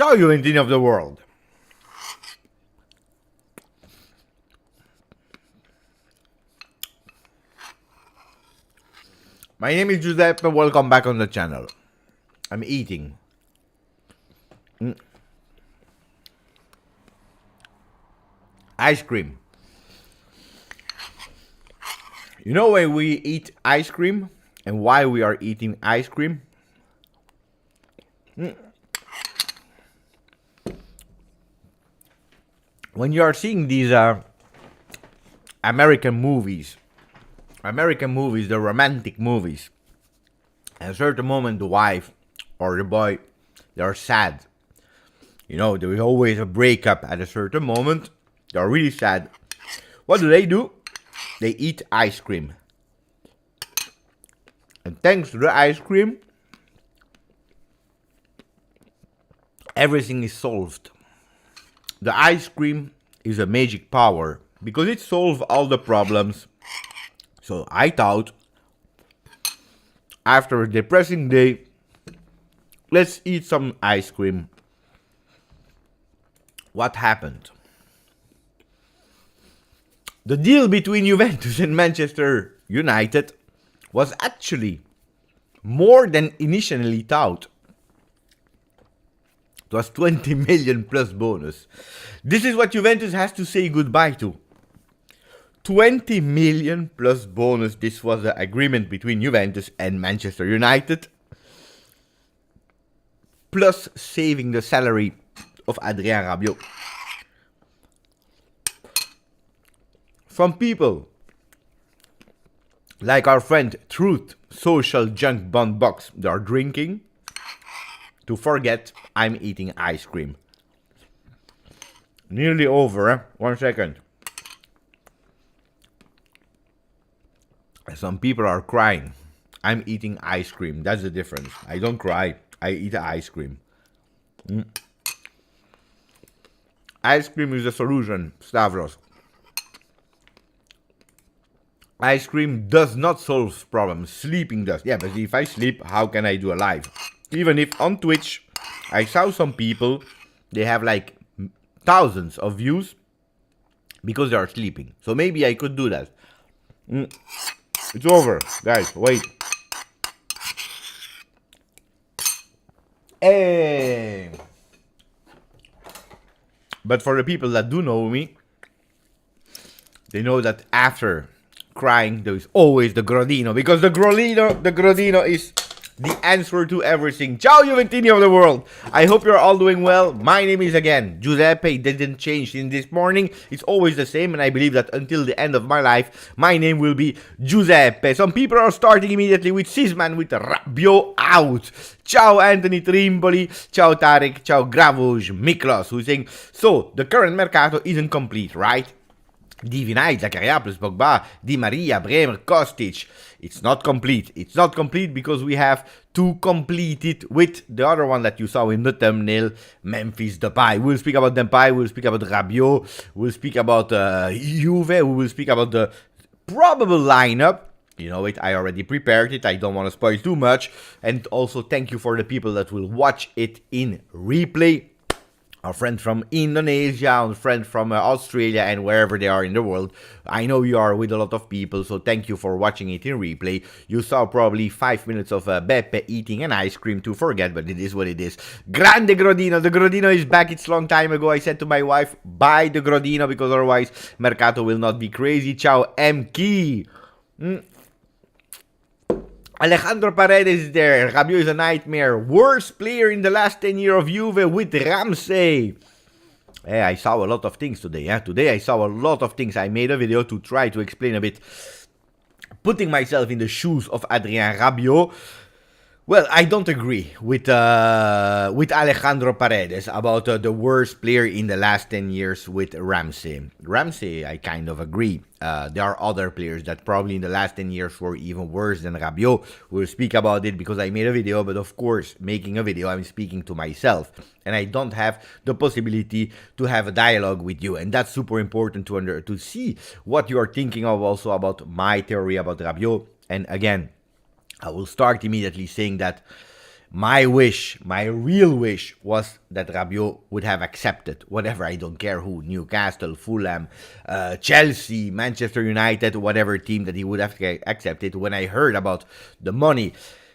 Ciao Juventini of the world. My name is Giuseppe, welcome back on the channel. I'm eating. Ice cream. You know why we eat ice cream and why we are eating ice cream? When you are seeing these American movies, the romantic movies, at a certain moment the wife or the boy, they are sad. You know, there is always a breakup at a certain moment. They are really sad. What do? They eat ice cream. And thanks to the ice cream, everything is solved. The ice cream is a magic power because it solves all the problems. So I thought, after a depressing day, let's eat some ice cream. What happened? The deal between Juventus and Manchester United was actually more than initially thought. It was 20 million plus bonus. This is what Juventus has to say goodbye to. 20 million plus bonus. This was the agreement between Juventus and Manchester United. Plus saving the salary of Adrien Rabiot. From people like our friend Truth, Social Junk Bond Box, they are drinking to forget I'm eating ice cream. Nearly over, eh? 1 second. Some people are crying. I'm eating ice cream. That's the difference. I don't cry. I eat ice cream. Ice cream is the solution, Stavros. Ice cream does not solve problems. Sleeping does. Yeah, but if I sleep, how can I do a live? Even if on Twitch, I saw some people, they have like thousands of views because they are sleeping. So maybe I could do that. It's over, guys. Wait. Hey. But for the people that do know me, they know that after crying, there is always the Grodino, because the Grodino is the answer to everything. Ciao Juventini of the world. I hope you're all doing well. My name is again Giuseppe. It didn't change in this morning. It's always the same, and I believe that until the end of my life, my name will be Giuseppe. Some people are starting immediately with Sisman with Rabiot out. Ciao Anthony Trimboli. Ciao Tarek. Ciao Gravuj Miklos, who's saying, so the current mercato isn't complete, right? Divinai, Zakaria plus Pogba, Di Maria, Bremer, Kostic. It's not complete. It's not complete because we have to complete it with the other one that you saw in the thumbnail, Memphis Depay. We'll speak about Depay, we'll speak about Rabiot, we'll speak about Juve, we will speak about the probable lineup. You know it, I already prepared it, I don't want to spoil too much. And also thank you for the people that will watch it in replay. Our friend from Indonesia, our friend from Australia, and wherever they are in the world. I know you are with a lot of people, so thank you for watching it in replay. You saw probably 5 minutes of Beppe eating an ice cream to forget, but it is what it is. Grande Grodino. The Grodino is back. It's a long time ago. I said to my wife, buy the Grodino, because otherwise Mercato will not be crazy. Ciao, M-Key. Alejandro Paredes is there. Rabiot is a nightmare. Worst player in the last 10 years of Juve with Ramsey. Yeah, I saw a lot of things today. Today I saw a lot of things. I made a video to try to explain a bit. Putting myself in the shoes of Adrien Rabiot. Well, I don't agree with Alejandro Paredes about the worst player in the last 10 years with Ramsey. Ramsey, I kind of agree. There are other players that probably in the last 10 years were even worse than Rabiot. We'll speak about it because I made a video, but of course, making a video, I'm speaking to myself. And I don't have the possibility to have a dialogue with you. And that's super important to see what you are thinking of also about my theory about Rabiot. And again, I will start immediately saying that My wish, my real wish, was that Rabiot would have accepted whatever, I don't care who, Newcastle, Fulham, Chelsea, Manchester United, whatever team that he would have accepted. When I heard about the money,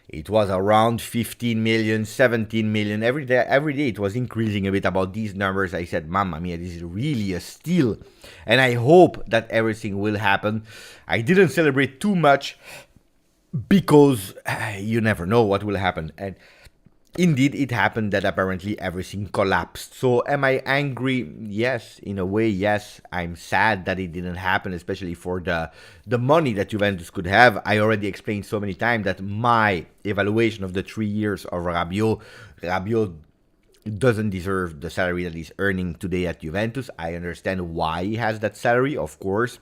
it was around 15 million, 17 million. Every day it was increasing a bit about these numbers. I said, Mamma mia, this is really a steal. And I hope that everything will happen. I didn't celebrate too much because you never know what will happen. And indeed, it happened that apparently everything collapsed. So am I angry? Yes, in a way, yes. I'm sad that it didn't happen, especially for the money that Juventus could have. I already explained so many times that my evaluation of the 3 years of Rabiot doesn't deserve the salary that he's earning today at Juventus. I understand why he has that salary, of course.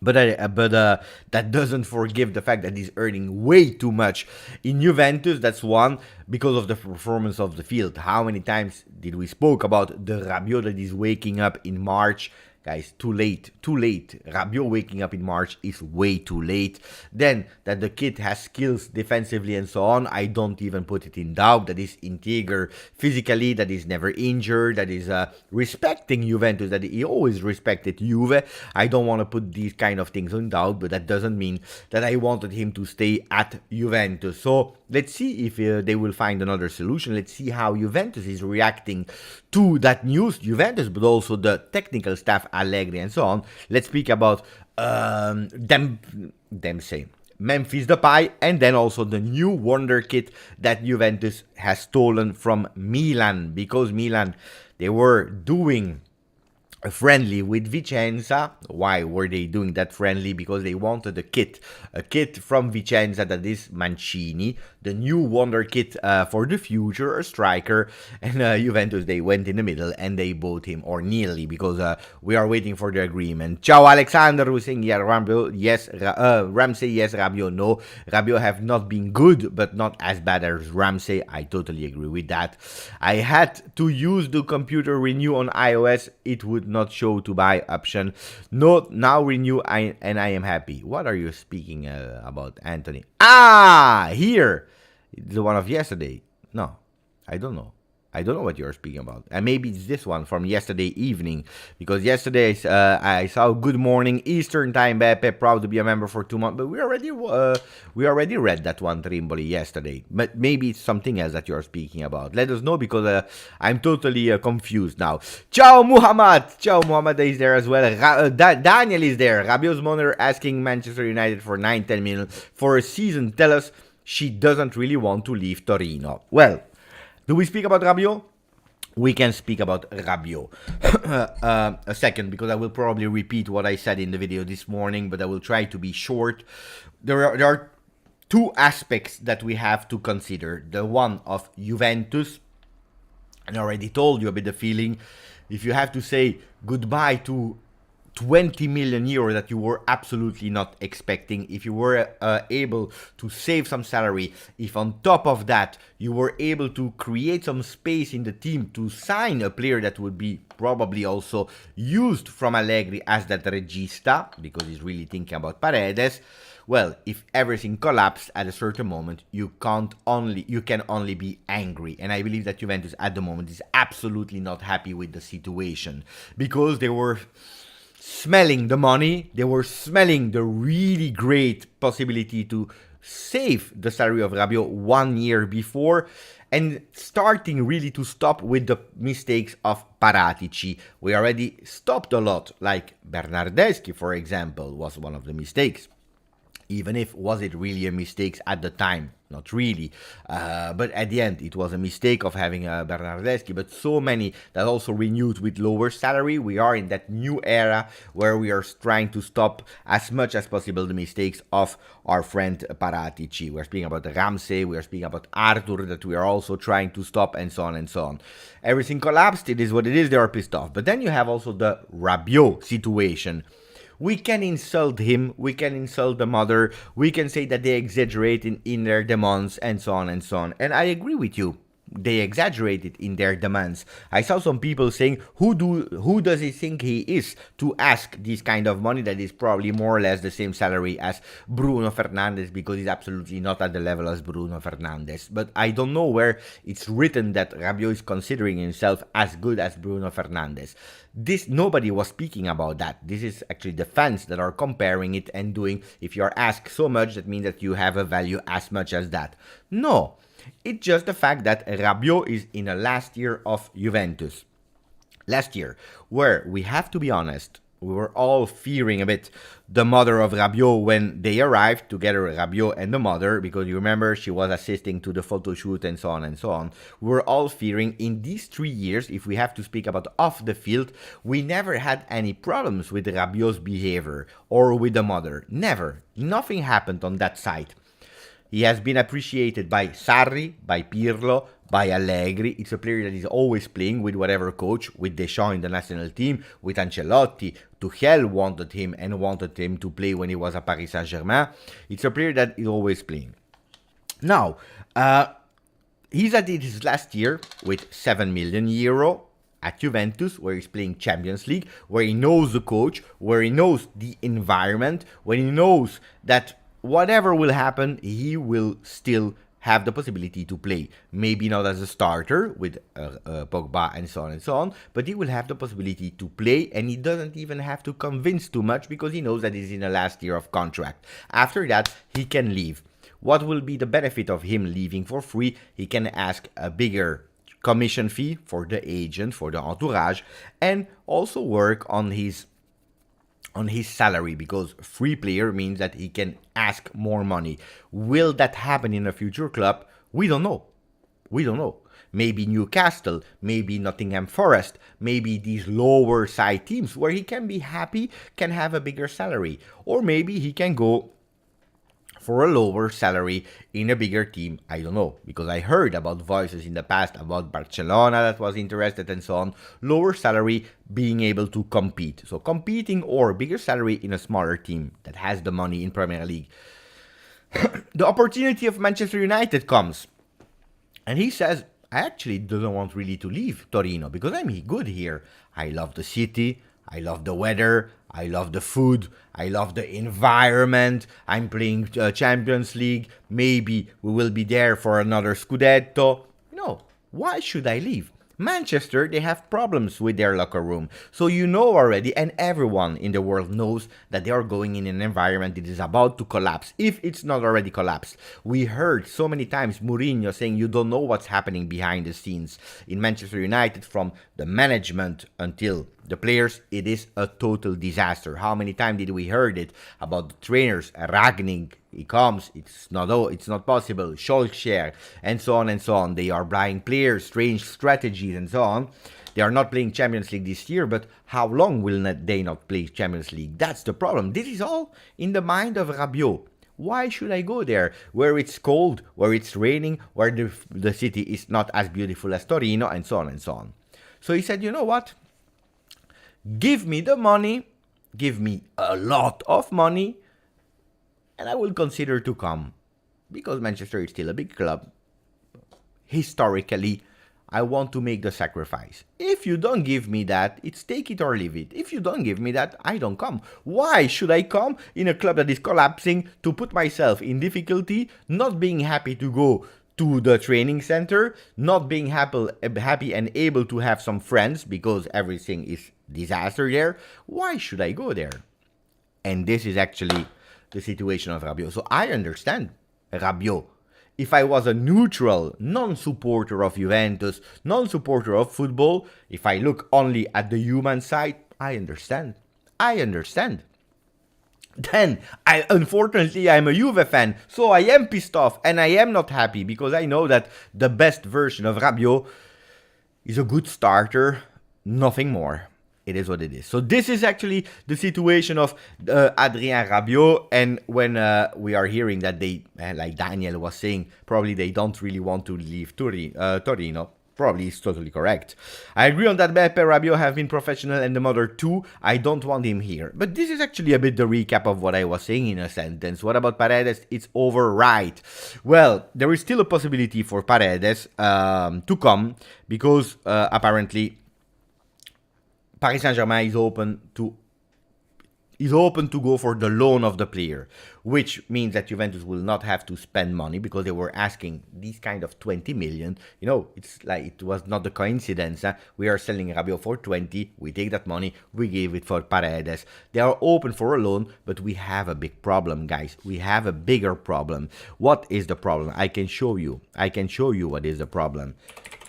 But that doesn't forgive the fact that he's earning way too much in Juventus. That's one, because of the performance of the field. How many times did we spoke about the Rabiot that is waking up in March? Guys, too late. Rabiot waking up in March is way too late. Then, that the kid has skills defensively and so on, I don't even put it in doubt. That is integer physically, that is never injured, that is respecting Juventus, that he always respected Juve. I don't want to put these kind of things in doubt, but that doesn't mean that I wanted him to stay at Juventus. So, let's see if they will find another solution. Let's see how Juventus is reacting to that news. Juventus, but also the technical staff, Allegri and so on. Let's speak about Memphis Depay, and then also the new wonder kid that Juventus has stolen from Milan, because Milan, they were doing a friendly with Vicenza. Why were they doing that friendly? Because they wanted a kit from Vicenza that is Mancini, the new wonder kit for the future, a striker. And Juventus, they went in the middle and they bought him, or nearly, because we are waiting for the agreement. Ciao Alexander, who's saying, yeah, Rabiot, yes, Ramsey, yes, Rabiot, no. Rabiot have not been good, but not as bad as Ramsey. I totally agree with that. I had to use the computer renew on iOS. It would not show to buy option. No, now renew, and I am happy. What are you speaking about, Anthony? Ah, here, the one of yesterday. No, I don't know. I don't know what you're speaking about. And maybe it's this one from yesterday evening. Because yesterday I saw Good Morning Eastern Time, Beppe, proud to be a member for 2 months. But we already read that one, Trimboli, yesterday. But maybe it's something else that you're speaking about. Let us know, because I'm totally confused now. Ciao Muhammad! Ciao Muhammad is there as well. Daniel is there. Rabiot's mother asking Manchester United for 9-10 million for a season. Tell us she doesn't really want to leave Torino. Well, do we speak about Rabiot? We can speak about Rabiot a second, because I will probably repeat what I said in the video this morning, but I will try to be short. There are two aspects that we have to consider. The one of Juventus, and I already told you a bit the feeling. If you have to say goodbye to 20 million euro that you were absolutely not expecting, if you were able to save some salary, if on top of that you were able to create some space in the team to sign a player that would be probably also used from Allegri as that regista, because he's really thinking about Paquetes. Well, if everything collapsed at a certain moment, you can only be angry. And I believe that Juventus at the moment is absolutely not happy with the situation, because they were smelling the money, they were smelling the really great possibility to save the salary of Rabiot 1 year before, and starting really to stop with the mistakes of Paratici. We already stopped a lot, like Bernardeschi, for example, was one of the mistakes. Even if, was it really a mistake at the time? Not really. But at the end, it was a mistake of having Bernardeschi. But so many that also renewed with lower salary. We are in that new era where we are trying to stop as much as possible the mistakes of our friend Paratici. We are speaking about Ramsey. We are speaking about Arthur, that we are also trying to stop, and so on and so on. Everything collapsed. It is what it is. They are pissed off. But then you have also the Rabiot situation. We can insult him, we can insult the mother, we can say that they exaggerate in their demands, and so on and so on. And I agree with you. they exaggerated in their demands. I saw some people saying, who does he think he is to ask this kind of money that is probably more or less the same salary as Bruno Fernandes, because he's absolutely not at the level as Bruno Fernandes. But I don't know where it's written that Rabiot is considering himself as good as Bruno Fernandes. Nobody was speaking about that. This is actually the fans that are comparing it and doing, if you are asked so much, that means that you have a value as much as that. No. It's just the fact that Rabiot is in the last year of Juventus. Last year, where we have to be honest, we were all fearing a bit the mother of Rabiot when they arrived together, Rabiot and the mother, because you remember she was assisting to the photo shoot and so on and so on. We were all fearing in these 3 years, if we have to speak about off the field, we never had any problems with Rabiot's behavior or with the mother. Never. Nothing happened on that side. He has been appreciated by Sarri, by Pirlo, by Allegri. It's a player that is always playing with whatever coach, with Deschamps in the national team, with Ancelotti. Tuchel wanted him to play when he was at Paris Saint-Germain. It's a player that is always playing. Now, he's at his last year with 7 million euro at Juventus, where he's playing Champions League, where he knows the coach, where he knows the environment, where he knows that whatever will happen, he will still have the possibility to play. Maybe not as a starter with Pogba and so on, but he will have the possibility to play, and he doesn't even have to convince too much because he knows that he's in the last year of contract. After that, he can leave. What will be the benefit of him leaving for free? He can ask a bigger commission fee for the agent, for the entourage, and also work on his salary, because free player means that he can ask more money. Will that happen in a future club? We don't know. Maybe Newcastle, maybe Nottingham Forest, maybe these lower side teams where he can be happy, can have a bigger salary. Or maybe he can go for a lower salary in a bigger team. I don't know, because I heard about voices in the past about Barcelona that was interested and so on. Lower salary, being able to compete. So competing or bigger salary in a smaller team that has the money in Premier League. The opportunity of Manchester United comes. And he says, I actually don't want really to leave Torino because I'm good here. I love the city. I love the weather, I love the food, I love the environment, I'm playing Champions League, maybe we will be there for another Scudetto. No, why should I leave? Manchester, they have problems with their locker room. So you know already, and everyone in the world knows that they are going in an environment that is about to collapse, if it's not already collapsed. We heard so many times Mourinho saying you don't know what's happening behind the scenes. In Manchester United, from the management until the players, it is a total disaster. How many times did we heard it about the trainers, Ragnick, he comes, it's not possible, Solskjaer, and so on and so on. They are buying players, strange strategies and so on. They are not playing Champions League this year, but how long will they not play Champions League? That's the problem. This is all in the mind of Rabiot. Why should I go there, where it's cold, where it's raining, where the city is not as beautiful as Torino, and so on and so on. So he said, you know what? Give me the money, give me a lot of money, and I will consider to come, because Manchester is still a big club. Historically, I want to make the sacrifice. If you don't give me that, it's take it or leave it. If you don't give me that, I don't come. Why should I come in a club that is collapsing to put myself in difficulty, not being happy to go to the training center, not being happy and able to have some friends because everything is disaster there? Why should I go there? And this is actually the situation of Rabiot. So I understand Rabiot. If I was a neutral, non-supporter of Juventus, non-supporter of football, if I look only at the human side, I understand. Then, unfortunately, I'm a Juve fan, so I am pissed off and I am not happy because I know that the best version of Rabiot is a good starter, nothing more. It is what it is. So this is actually the situation of Adrien Rabiot. And when we are hearing that they, like Daniel was saying, probably they don't really want to leave Torino. probably is totally correct. I agree on that. Beppe, Rabiot have been professional and the mother too. I don't want him here. But this is actually a bit the recap of what I was saying in a sentence. What about Paredes? It's over, right? Well, there is still a possibility for Paredes to come because apparently Paris Saint-Germain is open to go for the loan of the player, which means that Juventus will not have to spend money because they were asking these kind of 20 million. You know, it's like it was not a coincidence. Huh? We are selling Rabiot for 20, we take that money, we give it for Paredes. They are open for a loan, but we have a big problem, guys. We have a bigger problem. What is the problem? I can show you what is the problem.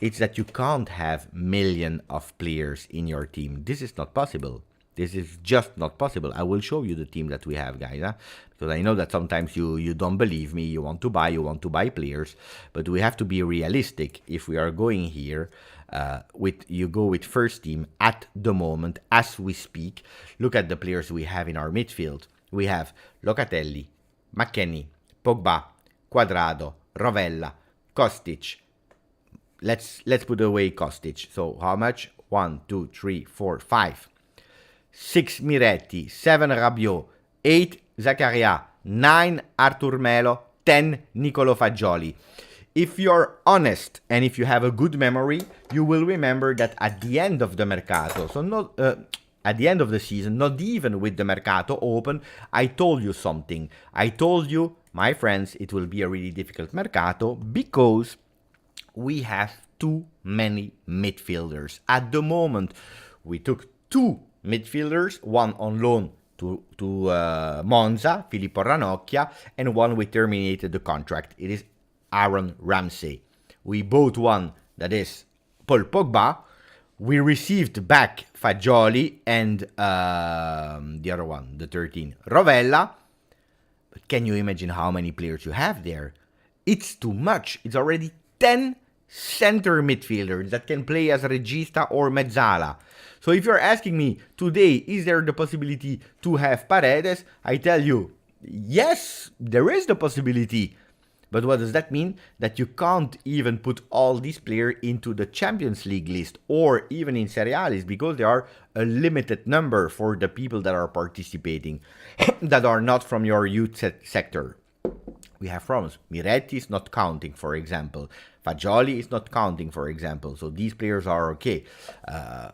It's that you can't have million of players in your team. This is not possible. This is just not possible. I will show you the team that we have, guys. Huh? Because I know that sometimes you don't believe me. You want to buy players. But we have to be realistic. If we are going here, you go with first team at the moment, as we speak. Look at the players we have in our midfield. We have Locatelli, McKennie, Pogba, Quadrado, Rovella, Kostic. Let's put away Kostic. So how much? 1, 2, 3, 4, 5. 6 Miretti, 7 Rabiot, 8 Zakaria, 9 Artur Melo, 10 Nicolo Fagioli. If you're honest and if you have a good memory, you will remember that at the end of the mercato, so not at the end of the season, not even with the mercato open, I told you something. I told you, my friends, it will be a really difficult mercato because we have too many midfielders. At the moment, we took 2 midfielders, one on loan to Monza, Filippo Ranocchia, and one we terminated the contract. It is Aaron Ramsey. We bought one that is Paul Pogba. We received back Fagioli and the other one, the 13, Rovella. But can you imagine how many players you have there? It's too much. It's already 10 center midfielders that can play as regista or mezzala. So if you're asking me today, is there the possibility to have Paredes? I tell you, yes, there is the possibility. But what does that mean? That you can't even put all these players into the Champions League list or even in Serie A list because there are a limited number for the people that are participating that are not from your youth sector. We have problems. Miretti is not counting, for example. Fagioli is not counting, for example. So these players are okay.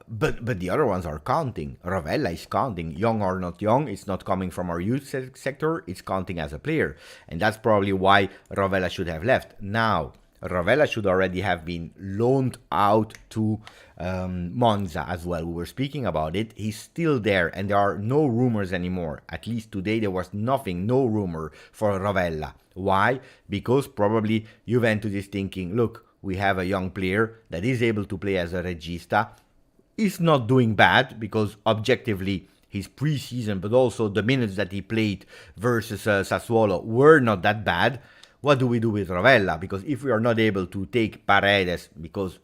But the other ones are counting. Rovella is counting. Young or not young, it's not coming from our youth sector. It's counting as a player. And that's probably why Rovella should have left. Now, Rovella should already have been loaned out to Monza as well. We were speaking about it. He's still there and there are no rumors anymore. At least today there was nothing, no rumor for Rovella. Why? Because probably Juventus is thinking, look, we have a young player that is able to play as a regista. He's not doing bad because objectively his preseason, but also the minutes that he played versus Sassuolo were not that bad. What do we do with Rovella? Because if we are not able to take Paredes, because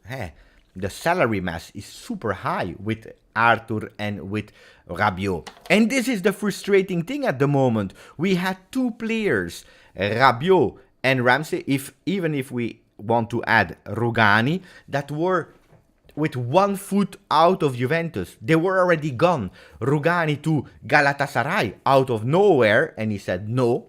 the salary mass is super high with Arthur and with Rabiot. And this is the frustrating thing at the moment. We had 2 players, Rabiot and Ramsey, even if we want to add Rugani, that were with 1 foot out of Juventus. They were already gone. Rugani to Galatasaray out of nowhere, and he said no.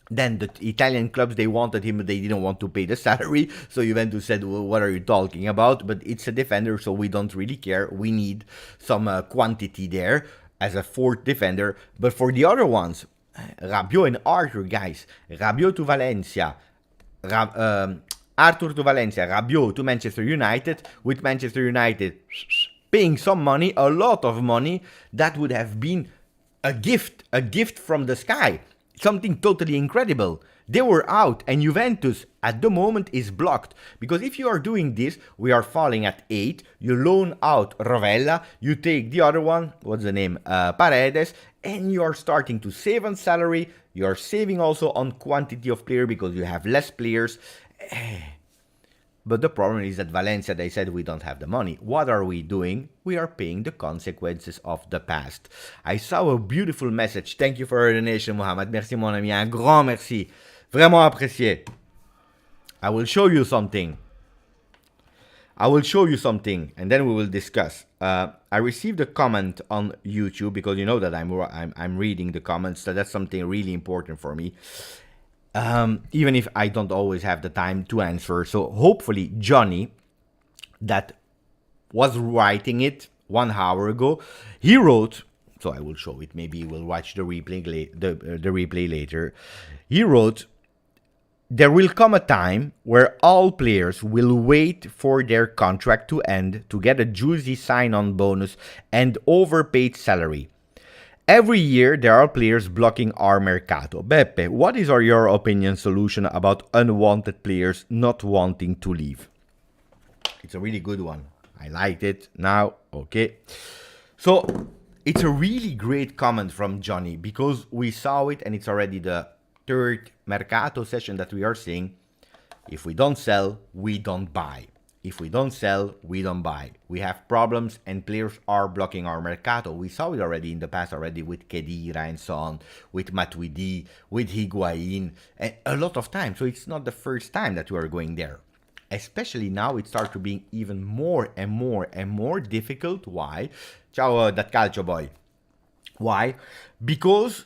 Then the Italian clubs, they wanted him, but they didn't want to pay the salary. So Juventus said, well, what are you talking about? But it's a defender, so we don't really care. We need some quantity there as a 4th defender. But for the other ones, Rabiot and Arthur, guys. Rabiot to Valencia. Arthur to Valencia. Rabiot to Manchester United. With Manchester United paying some money, a lot of money. That would have been a gift from the sky. Something totally incredible. They were out and Juventus at the moment is blocked. Because if you are doing this, we are falling at 8. You loan out Rovella. You take the other one, what's the name? Paredes. And you are starting to save on salary. You are saving also on quantity of player because you have less players. But the problem is that Valencia, they said we don't have the money. What are we doing? We are paying the consequences of the past. I saw a beautiful message. Thank you for your donation, Mohamed. Merci, mon ami. Un grand merci. Vraiment apprécié. I will show you something. I will show you something, and then we will discuss. I received a comment on YouTube because you know that I'm reading the comments, so that's something really important for me. Even if I don't always have the time to answer. So hopefully Johnny, that was writing it 1 hour ago, he wrote. So I will show it. Maybe we'll watch the replay the replay later. He wrote, there will come a time where all players will wait for their contract to end to get a juicy sign-on bonus and overpaid salary. Every year there are players blocking our mercato. Beppe, what is your opinion solution about unwanted players not wanting to leave? It's a really good one. I liked it. Now, okay. So it's a really great comment from Johnny because we saw it and it's already the third mercato session that we are seeing. If we don't sell, we don't buy. If we don't sell, we don't buy. We have problems and players are blocking our mercato. We saw it already in the past already with Khedira and so on, with Matuidi, with Higuain, and a lot of time. So it's not the first time that we are going there. Especially now it starts to be even more and more and more difficult. Why? Ciao, that calcio boy. Why? Because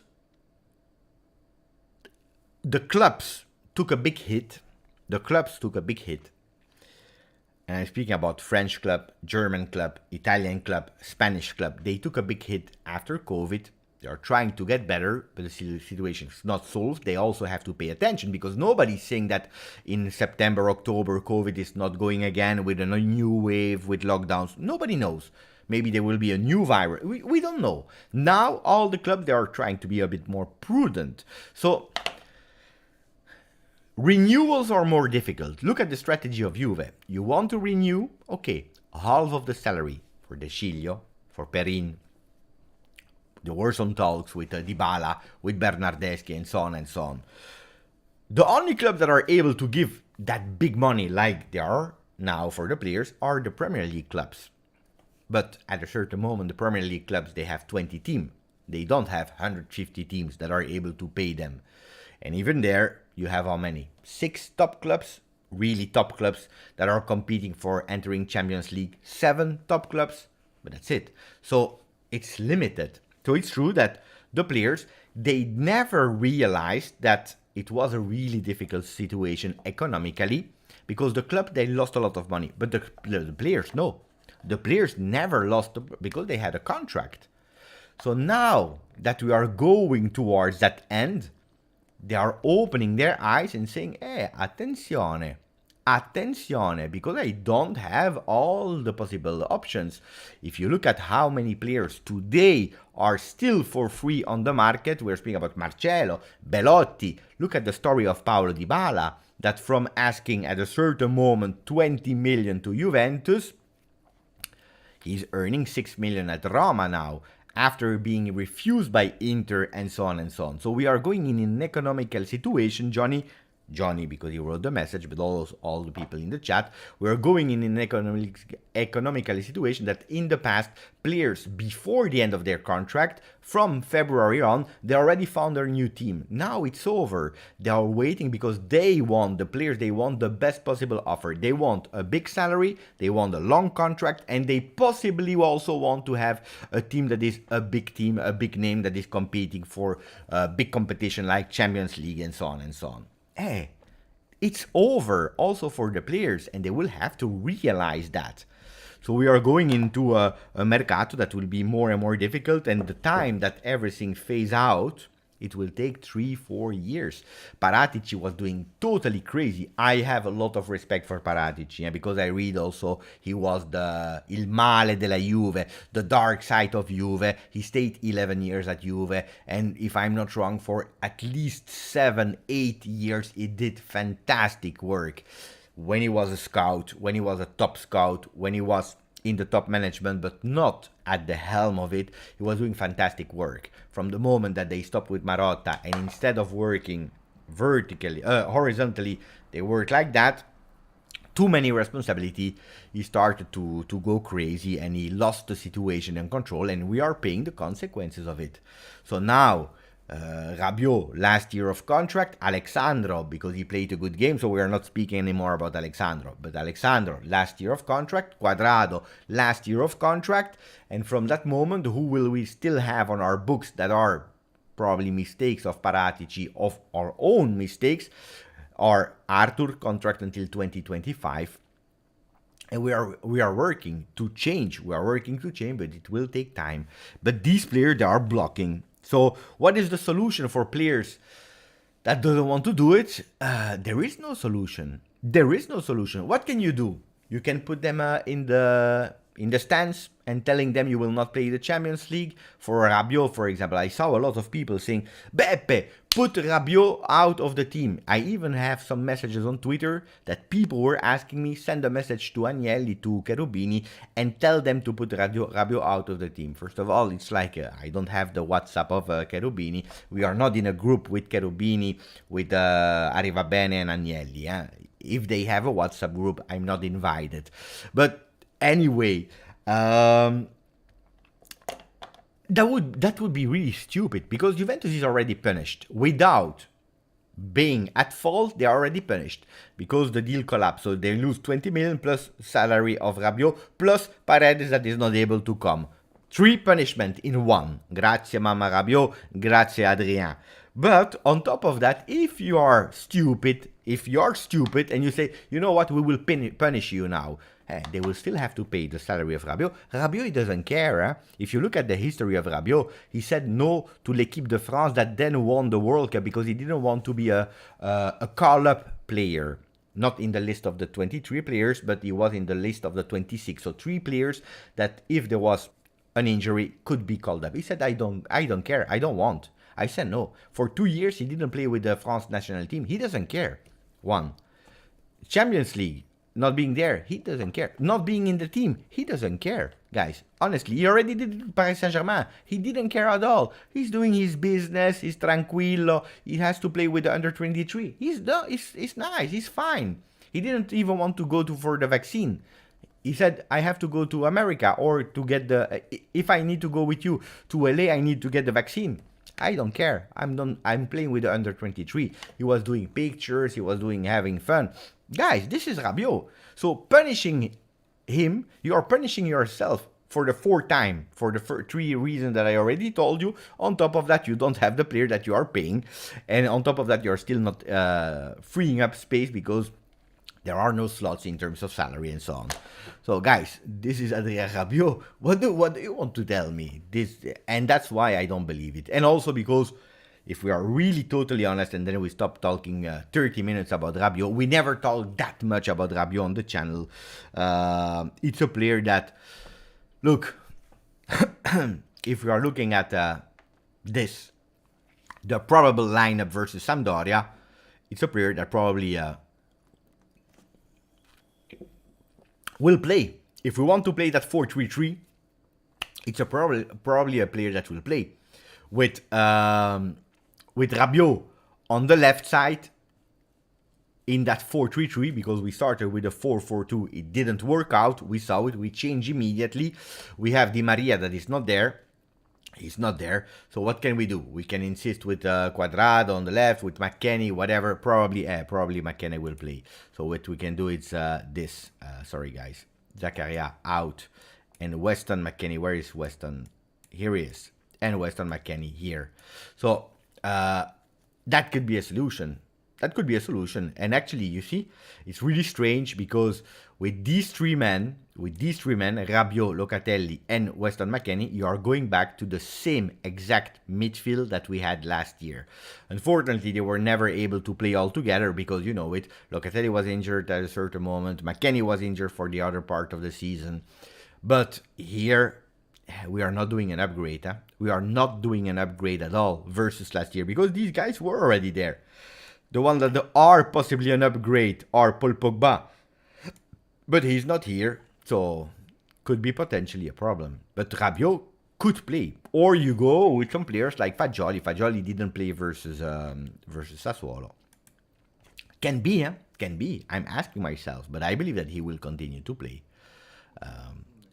the clubs took a big hit. The clubs took a big hit. And I'm speaking about French club, German club, Italian club, Spanish club. They took a big hit after COVID. They are trying to get better, but the situation is not solved. They also have to pay attention because nobody's saying that in September, October, COVID is not going again with a new wave, with lockdowns. Nobody knows. Maybe there will be a new virus. We don't know. Now, all the clubs, they are trying to be a bit more prudent. So renewals are more difficult. Look at the strategy of Juve. You want to renew? Okay, half of the salary for De Sciglio, for Perin. There were some talks with Dybala, with Bernardeschi, and so on and so on. The only clubs that are able to give that big money like they are now for the players are the Premier League clubs. But at a certain moment, the Premier League clubs, they have 20 teams. They don't have 150 teams that are able to pay them. And even there, you have how many? 6 top clubs, really top clubs that are competing for entering Champions League. 7 top clubs, but that's it. So it's limited. So it's true that the players, they never realized that it was a really difficult situation economically because the club, they lost a lot of money. But the players, no. The players never lost because they had a contract. So now that we are going towards that end, they are opening their eyes and saying, attenzione, because I don't have all the possible options. If you look at how many players today are still for free on the market, we're speaking about Marcelo, Belotti. Look at the story of Paulo Dybala, that from asking at a certain moment 20 million to Juventus, he's earning 6 million at Roma now, after being refused by Inter and so on and so on. So we are going in an economical situation, Johnny, because he wrote the message, but also all the people in the chat, we're going in an economical situation that in the past, players, before the end of their contract, from February on, they already found their new team. Now it's over. They are waiting because they want, the players, they want the best possible offer. They want a big salary, they want a long contract, and they possibly also want to have a team that is a big team, a big name that is competing for a big competition like Champions League and so on and so on. It's over also for the players, and they will have to realize that. So we are going into a mercato that will be more and more difficult, and the time that everything phase out, it will take 3-4 years. Paratici was doing totally crazy. I have a lot of respect for Paratici, because I read also he was the il male della Juve, the dark side of Juve. He stayed 11 years at Juve, and if I'm not wrong, for at least 7-8 years, he did fantastic work. When he was a scout, when he was a top scout, when he was in the top management, but not at the helm of it, he was doing fantastic work. From the moment that they stopped with Marotta, and instead of working horizontally, they worked like that, too many responsibility, he started to go crazy, and he lost the situation and control, and we are paying the consequences of it. So now, Rabiot, last year of contract. Alexandro, because he played a good game, so we are not speaking anymore about Alexandro. But Alexandro, last year of contract. Cuadrado, last year of contract. And from that moment, who will we still have on our books that are probably mistakes of Paratici, of our own mistakes, are Arthur, contract until 2025. And we are working to change. We are working to change, but it will take time. But these players, they are blocking. So what is the solution for players that doesn't want to do it? There is no solution. There is no solution. What can you do? You can put them in the stands and telling them you will not play the Champions League. For Rabiot, for example, I saw a lot of people saying, Beppe, put Rabiot out of the team. I even have some messages on Twitter that people were asking me, send a message to Agnelli, to Cherubini, and tell them to put Rabiot out of the team. First of all, it's like, I don't have the WhatsApp of Cherubini. We are not in a group with Cherubini, with Arrivabene and Agnelli. If they have a WhatsApp group, I'm not invited. But anyway, that would be really stupid, because Juventus is already punished. Without being at fault, they are already punished because the deal collapsed. So they lose 20 million plus salary of Rabiot plus Paredes that is not able to come. 3 punishment in one. Grazie Mama Rabiot, grazie Adrien. But on top of that, if you are stupid and you say, you know what, we will punish you now, they will still have to pay the salary of Rabiot. Rabiot doesn't care. If you look at the history of Rabiot, he said no to l'Équipe de France that then won the World Cup because he didn't want to be a call-up player. Not in the list of the 23 players, but he was in the list of the 26. So 3 players that if there was an injury could be called up. He said, I don't care. I don't want. I said no. For 2 years, he didn't play with the France national team. He doesn't care. 1. Champions League, not being there, he doesn't care. Not being in the team, he doesn't care. Guys, honestly, he already did it with Paris Saint-Germain. He didn't care at all. He's doing his business. He's tranquilo. He has to play with the under-23. He's nice. He's fine. He didn't even want to go for the vaccine. He said, I have to go to America or to get if I need to go with you to LA, I need to get the vaccine. I don't care. I'm playing with the under-23. He was doing pictures. He was having fun. Guys, this is Rabiot. So punishing him, you are punishing yourself for the 4th time, for the 3 reasons that I already told you. On top of that, you don't have the player that you are paying. And on top of that, you're still not freeing up space because there are no slots in terms of salary and so on. So guys, this is Adrien Rabiot. What do you want to tell me? And that's why I don't believe it. And also because if we are really totally honest, and then we stop talking 30 minutes about Rabiot, we never talk that much about Rabiot on the channel. It's a player that, look, if we are looking at the probable lineup versus Sampdoria, it's a player that probably will play. If we want to play that 4-3-3, it's probably a player that will play with Rabiot on the left side in that 4-3-3, because we started with a 4-4-2. It didn't work out. We saw it. We changed immediately. We have Di Maria that is not there. He's not there. So what can we do? We can insist with Cuadrado on the left, with McKennie, whatever. Probably McKennie will play. So what we can do is this. Sorry, guys. Zakaria out. And Weston McKennie. Where is Weston? Here he is. And Weston McKennie here. So that could be a solution. That could be a solution. And actually, you see, it's really strange because with these three men, Rabiot, Locatelli, and Weston McKennie, you are going back to the same exact midfield that we had last year. Unfortunately, they were never able to play all together because, you know it, Locatelli was injured at a certain moment, McKennie was injured for the other part of the season. But here, we are not doing an upgrade. We are not doing an upgrade at all versus last year because these guys were already there. The ones that are possibly an upgrade are Paul Pogba. But he's not here, so could be potentially a problem. But Rabiot could play. Or you go with some players like Fagioli. Fagioli didn't play versus Sassuolo. Can be, huh? Can be. I'm asking myself, but I believe that he will continue to play.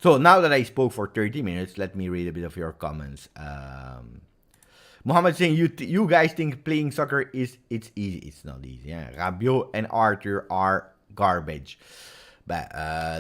So now that I spoke for 30 minutes, let me read a bit of your comments. Mohammed saying you guys think playing soccer it's easy. It's not easy. Yeah? Rabiot and Arthur are garbage. But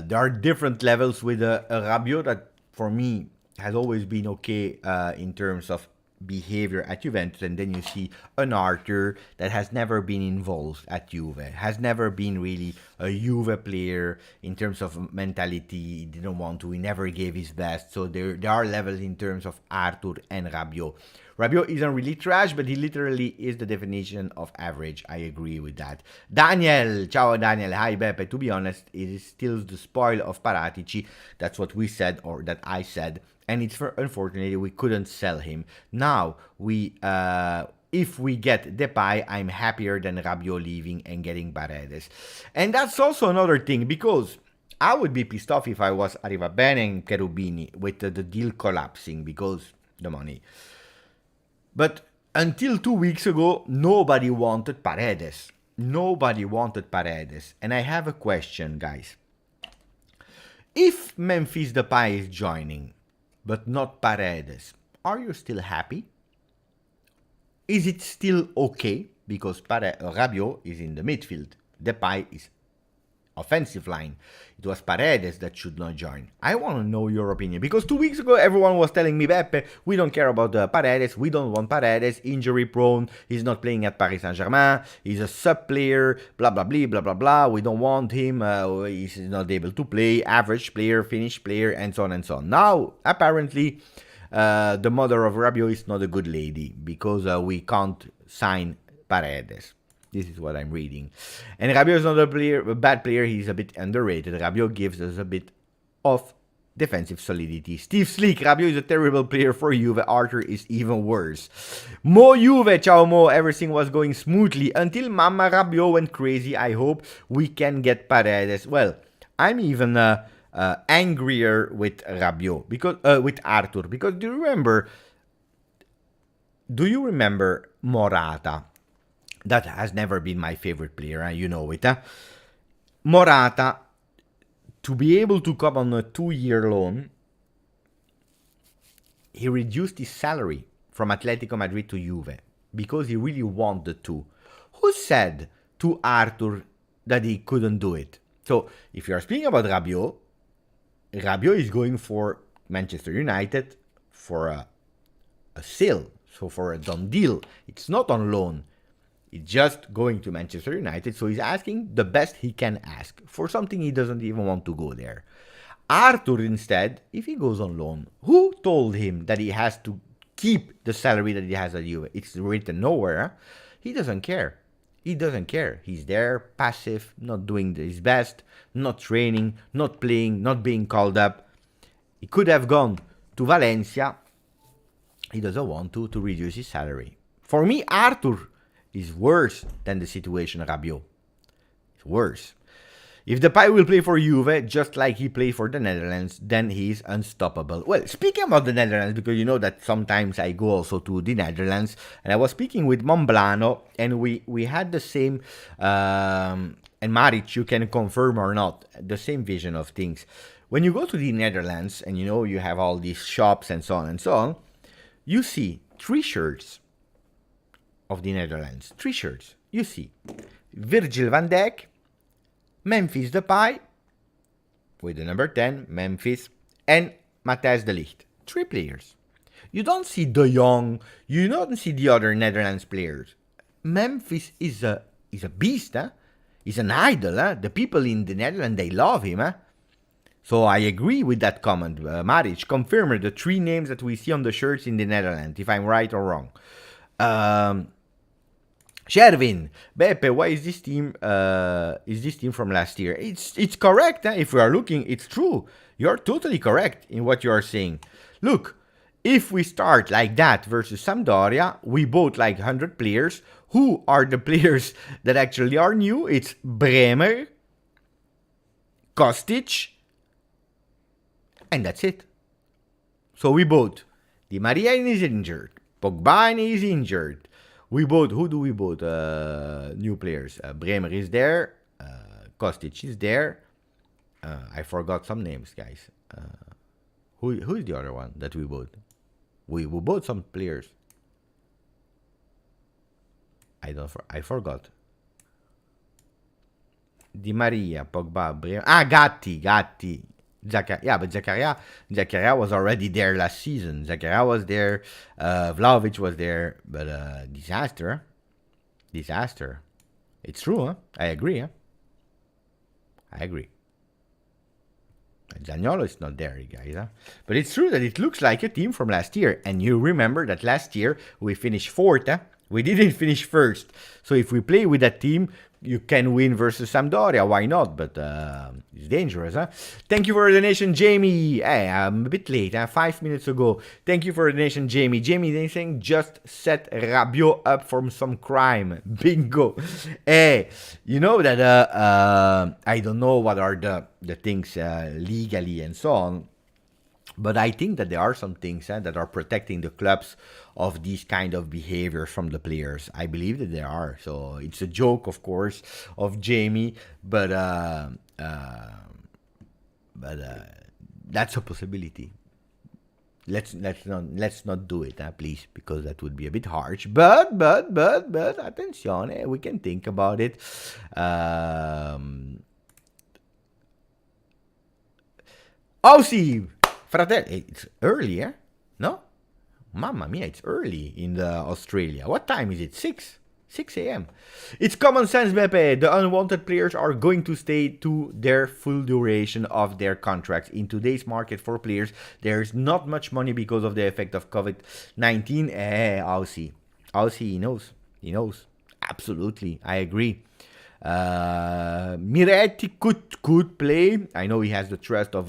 there are different levels with a Rabiot that for me has always been okay in terms of behavior at Juventus, and then you see an Arthur that has never been involved at Juve, has never been really a Juve player in terms of mentality. He didn't want to, he never gave his best. So there are levels in terms of Arthur and Rabiot. Rabiot isn't really trash, but he literally is the definition of average. I agree with that. Daniel, ciao Daniel, hi Beppe. To be honest, it is still the spoil of Paratici. That's what we said, or that I said. And it's unfortunately we couldn't sell him. Now if we get Depay, I'm happier than Rabiot leaving and getting Paredes. And that's also another thing, because I would be pissed off if I was Arrivabene and Cherubini with the deal collapsing because the money. But until 2 weeks ago, nobody wanted Paredes. Nobody wanted Paredes. And I have a question, guys. If Memphis Depay is joining, but not Paredes, are you still happy? Is it still okay? Because Rabiot is in the midfield. Depay is offensive line. It was Paredes that should not join. I want to know your opinion, because 2 weeks ago everyone was telling me, Beppe, we don't care about Paredes, we don't want Paredes, injury prone, he's not playing at Paris Saint-Germain, he's a sub player, blah blah blah blah blah blah, we don't want him, he's not able to play, average player, finished player, and so on and so on. Now apparently the mother of Rabiot is not a good lady, because we can't sign Paredes. This is what I'm reading. And Rabiot is not a bad player. He's a bit underrated. Rabiot gives us a bit of defensive solidity. Steve Sleek, Rabiot is a terrible player for Juve. Arthur is even worse. Mo Juve, ciao Mo. Everything was going smoothly until Mama Rabiot went crazy. I hope we can get Paredes. Well, I'm even angrier with Rabiot, because with Arthur, because do you remember Morata? That has never been my favorite player, you know it. Morata, to be able to come on a 2-year loan, he reduced his salary from Atletico Madrid to Juve because he really wanted to. Who said to Arthur that he couldn't do it? So, if you're speaking about Rabiot, Rabiot is going for Manchester United for a sale, so for a done deal. It's not on loan. It's just going to Manchester United, so he's asking the best he can ask for something he doesn't even want to go there. Arthur, instead, if he goes on loan, who told him that he has to keep the salary that he has at Juve? It's written nowhere. He doesn't care. He doesn't care. He's there, passive, not doing his best, not training, not playing, not being called up. He could have gone to Valencia. He doesn't want to reduce his salary. For me, Arthur is worse than the situation of Rabiot. It's worse. If Depay will play for Juve, just like he played for the Netherlands, then he's unstoppable. Well, speaking about the Netherlands, because you know that sometimes I go also to the Netherlands, and I was speaking with Momblano, and we had the same, and Maric, you can confirm or not, the same vision of things. When you go to the Netherlands, and you know you have all these shops and so on, you see 3 shirts of the Netherlands. 3 shirts. You see Virgil van Dijk, Memphis Depay, with the number 10, Memphis, and Matthijs de Ligt. 3 players. You don't see De Jong, you don't see the other Netherlands players. Memphis is a beast, huh? He's an idol, huh? The people in the Netherlands, they love him, huh? So I agree with that comment. Maric, confirm the 3 names that we see on the shirts in the Netherlands, if I'm right or wrong. Shervin, Beppe, why is this team from last year? It's correct. If we are looking, it's true. You're totally correct in what you are saying. Look, if we start like that versus Sampdoria, we bought like 100 players. Who are the players that actually are new? It's Bremer, Kostic, and that's it. So we bought Di Maria is injured, Pogba is injured. We bought, who do we bought? New players. Bremer is there. Kostic is there. I forgot some names, guys. Who is the other one that we bought? We bought some players. I forgot. Di Maria, Pogba, Gatti. Yeah, but Zakaria was already there last season. Zakaria was there. Vlahovic was there. But disaster. It's true, huh? I agree, huh? I agree. Danieliello is not there, guys. Huh? But it's true that it looks like a team from last year. And you remember that last year we finished fourth. Huh? We didn't finish first. So if we play with that team, you can win versus Sampdoria. Why not? But it's dangerous, huh? Thank you for the donation, Jamie. Hey, I'm a bit late, 5 minutes ago. Thank you for the donation, Jamie. Jamie, anything? Just set Rabiot up from some crime. Bingo. Hey, you know that I don't know what are the things legally and so on. But I think that there are some things that are protecting the clubs of these kind of behaviors from the players. I believe that there are. So it's a joke, of course, of Jamie, but that's a possibility. Let's not do it, please, because that would be a bit harsh. But attenzione, we can think about it. Aussie. Fratelli, it's early, eh? No? Mamma mia, it's early in Australia. What time is it? 6 a.m. It's common sense, Beppe. The unwanted players are going to stay to their full duration of their contracts. In today's market for players, there's not much money because of the effect of COVID-19. Aussie, he knows. Absolutely, I agree. Miretti could play. I know he has the trust of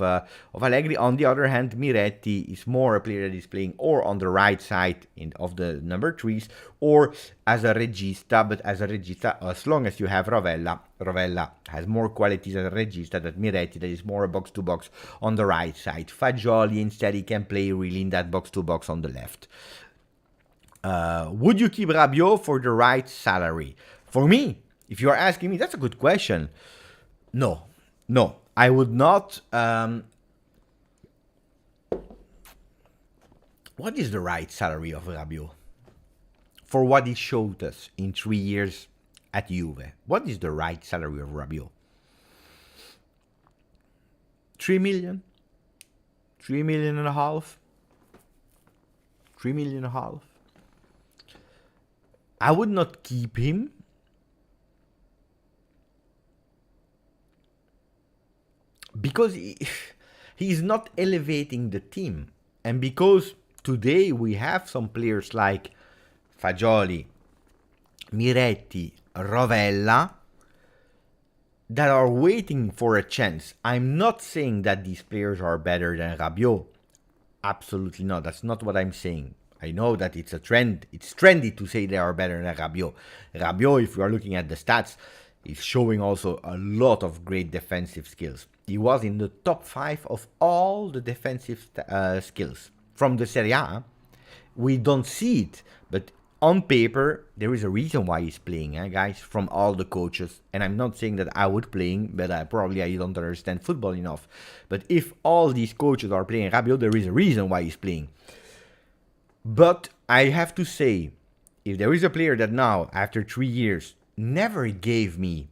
Allegri. On the other hand, Miretti is more a player that is playing or on the right side of the number threes or as a regista. But as a regista, as long as you have Rovella has more qualities as a regista than Miretti, that is more a box-to-box on the right side. Fagioli instead, he can play really in that box-to-box on the left. Would you keep Rabiot for the right salary? For me, if you are asking me, that's a good question. No, I would not. What is the right salary of Rabiot? For what he showed us in 3 years at Juve. What is the right salary of Rabiot? 3 million? 3 million and a half? 3 million and a half? I would not keep him. Because he's not elevating the team. And because today we have some players like Fagioli, Miretti, Rovella that are waiting for a chance. I'm not saying that these players are better than Rabiot. Absolutely not. That's not what I'm saying. I know that it's a trend. It's trendy to say they are better than Rabiot. Rabiot, if you are looking at the stats, is showing also a lot of great defensive skills. He was in the top 5 of all the defensive skills from the Serie A. We don't see it, but on paper, there is a reason why he's playing, guys, from all the coaches. And I'm not saying that I would playing, but I don't understand football enough. But if all these coaches are playing Rabiot, there is a reason why he's playing. But I have to say, if there is a player that now, after 3 years, never gave me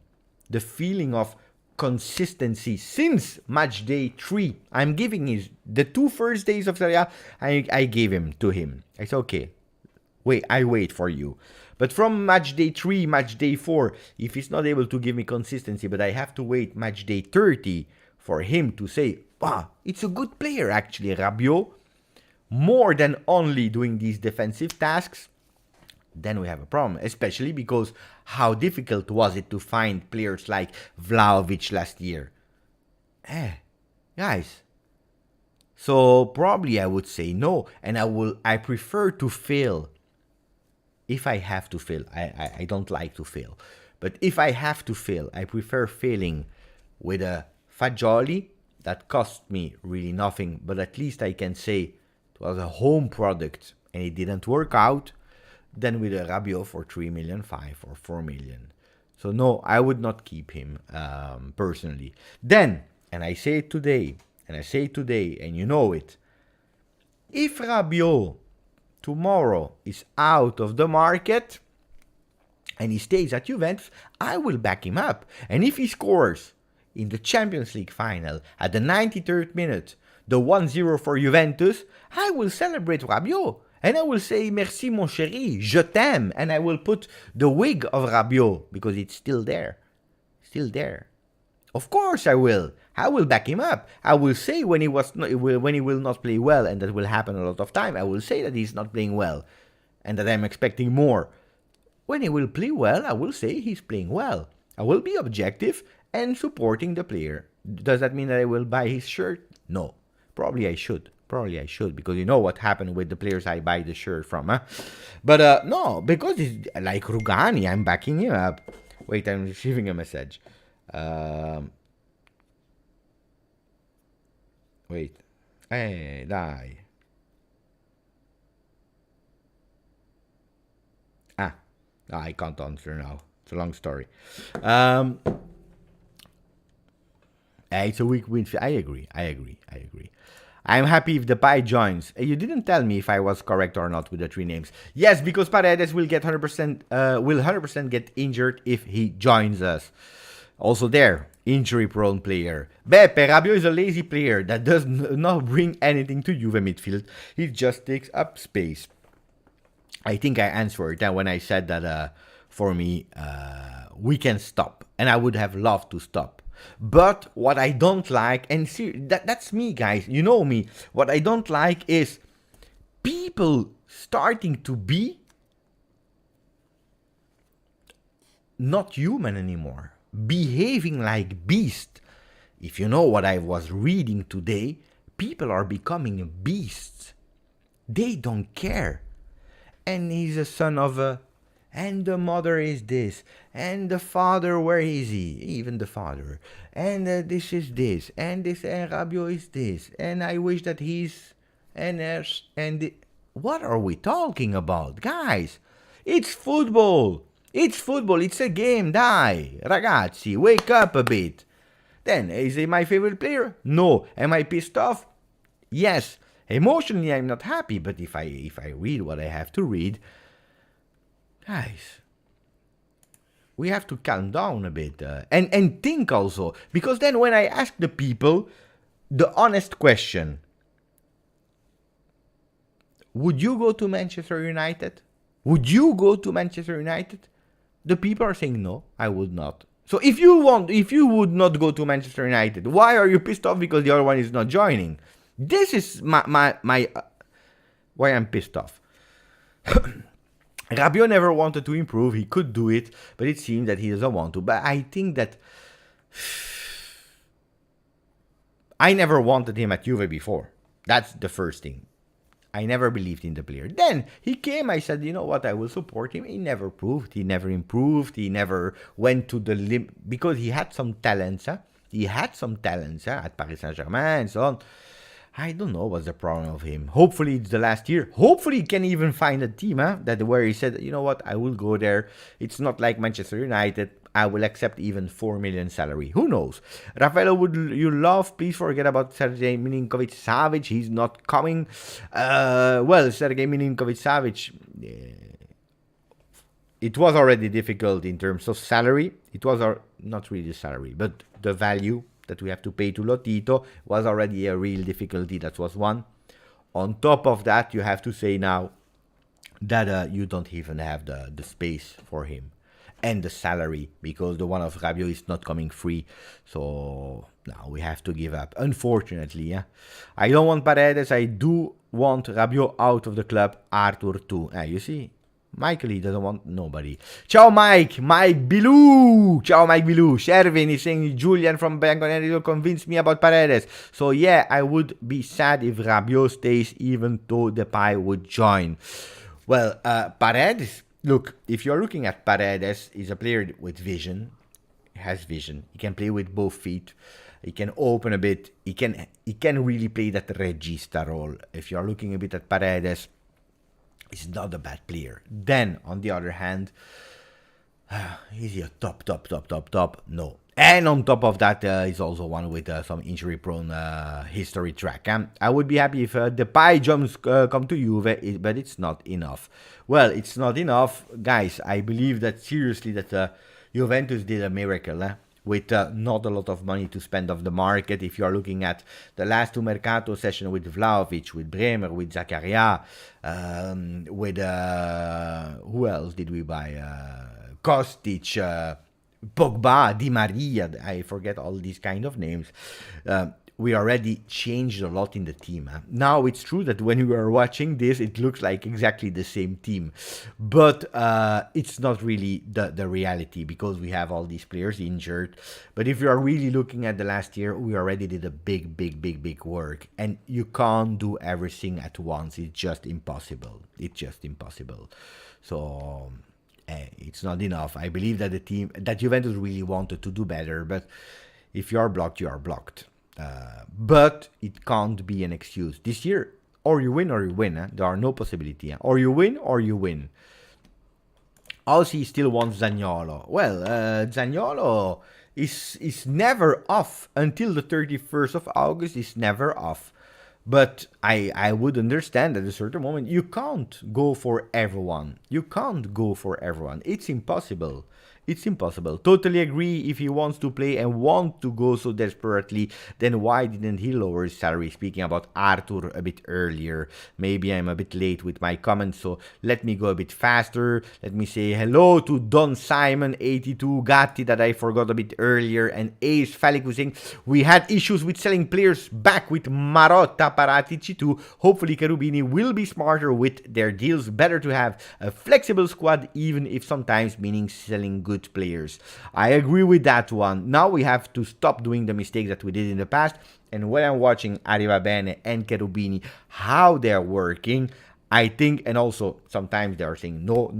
the feeling of consistency since match day 3. I'm giving his the 2 first days of Serie A. I gave him to him. I said, okay, I wait for you. But from match day 3, match day 4, if he's not able to give me consistency, but I have to wait match day 30 for him to say, wow, it's a good player actually, Rabiot, more than only doing these defensive tasks, then we have a problem, especially because how difficult was it to find players like Vlahovic last year? Guys. So probably I would say no, and I prefer to fail if I have to fail. I don't like to fail, but if I have to fail, I prefer failing with a Fagioli that cost me really nothing, but at least I can say it was a home product and it didn't work out, than with a Rabiot for 3 million, 5 or 4 million. So no, I would not keep him personally. Then, and I say it today, and you know it, if Rabiot tomorrow is out of the market, and he stays at Juventus, I will back him up. And if he scores in the Champions League final at the 93rd minute, the 1-0 for Juventus, I will celebrate Rabiot. And I will say, merci mon chéri, je t'aime. And I will put the wig of Rabiot, because it's still there. Still there. Of course I will. I will back him up. I will say when he will not play well, and that will happen a lot of time, I will say that he's not playing well, and that I'm expecting more. When he will play well, I will say he's playing well. I will be objective and supporting the player. Does that mean that I will buy his shirt? No. Probably I should, because you know what happened with the players I buy the shirt from, huh? But no, because it's like Rugani, I'm backing him up. Wait, I'm receiving a message. Wait. Dai. I can't answer now. It's a long story. It's a weak win. I agree. I'm happy if Depay joins. You didn't tell me if I was correct or not with the 3 names. Yes, because Paquetes will get 100% get injured if he joins us. Also there, injury-prone player. Beppe, Rabiot is a lazy player that does not bring anything to Juve midfield. He just takes up space. I think I answered that when I said that for me, we can stop. And I would have loved to stop. But what I don't like, and see, that's me, guys. You know me. What I don't like is people starting to be not human anymore. Behaving like beasts. If you know what I was reading today, people are becoming beasts. They don't care. And he's a son of a... And the mother is this. And the father, where is he? Even the father. And this is this. And this, and Rabiot is this. And I wish that he's... What are we talking about, guys? It's football. It's football. It's a game. Dai. Ragazzi, wake up a bit. Then, is he my favorite player? No. Am I pissed off? Yes. Emotionally, I'm not happy. But if I read what I have to read... Guys, we have to calm down a bit and think also. Because then when I ask the people the honest question, would you go to Manchester United? Would you go to Manchester United? The people are saying no, I would not. So if you would not go to Manchester United, why are you pissed off because the other one is not joining? This is my why I'm pissed off. Rabiot never wanted to improve. He could do it, but it seems that he doesn't want to. But I think that I never wanted him at Juve before. That's the first thing. I never believed in the player. Then he came. I said, you know what? I will support him. He never proved. He never improved. He never went to the limit because he had some talents. Huh? He had some talents at Paris Saint-Germain and so on. I don't know what's the problem of him. Hopefully it's the last year. Hopefully he can even find a team that where he said, you know what, I will go there. It's not like Manchester United. I will accept even 4 million salary. Who knows? Raffaello, would you love? Please forget about Sergej Milinkovic-Savic. He's not coming. Well, Sergej Milinkovic-Savic, it was already difficult in terms of salary. It was not really salary, but the value that we have to pay to Lotito was already a real difficulty. That was one. On top of that, you have to say now that you don't even have the space for him and the salary, because the one of Rabiot is not coming free. So now we have to give up, unfortunately. Yeah? I don't want Paredes. I do want Rabiot out of the club. Arthur too. You see, Michael, he doesn't want nobody. Ciao, Mike. Mike Bilou. Ciao, Mike Bilou. Shervin is saying Julian from Bianconeri convinced me about Paredes. So, yeah, I would be sad if Rabiot stays, even though Depay would join. Well, Paredes, look, if you're looking at Paredes, he's a player with vision. He has vision. He can play with both feet. He can open a bit. He can really play that regista role. If you're looking a bit at Paredes, he's not a bad player. Then, on the other hand, is he a top? No. And on top of that, he's also one with some injury-prone history track. I would be happy if Depay jumps come to Juve, but it's not enough. Well, it's not enough, guys. I believe that seriously that Juventus did a miracle with not a lot of money to spend off the market. If you are looking at the last two mercato sessions with Vlahovic, with Bremer, with Zakaria, with who else did we buy? Kostic. Pogba, Di Maria, I forget all these kind of names. We already changed a lot in the team. Now it's true that when you are watching this, it looks like exactly the same team, but it's not really the reality because we have all these players injured. But if you are really looking at the last year, we already did a big work, and you can't do everything at once. It's just impossible. So. It's not enough. I believe that that Juventus really wanted to do better, but if you are blocked, you are blocked. But it can't be an excuse. This year, or you win or you win. There are no possibility. Or you win or you win. Aussie still wants Zaniolo. Well, Zaniolo is never off until the 31st of August. Is never off. But I would understand at a certain moment, you can't go for everyone. It's impossible. Totally agree. If he wants to play and want to go so desperately, then why didn't he lower his salary? Speaking about Arthur a bit earlier. Maybe I'm a bit late with my comments, so let me go a bit faster. Let me say hello to Don Simon 82 Gatti that I forgot a bit earlier, and Ace Falik was saying we had issues with selling players back with Marotta, Paratici too. Hopefully Cherubini will be smarter with their deals. Better to have a flexible squad, even if sometimes meaning selling good players. I agree with that one. Now we have to stop doing the mistakes that we did in the past. And when I'm watching Arrivabene and Cherubini, how they're working, I think, and also sometimes they are saying no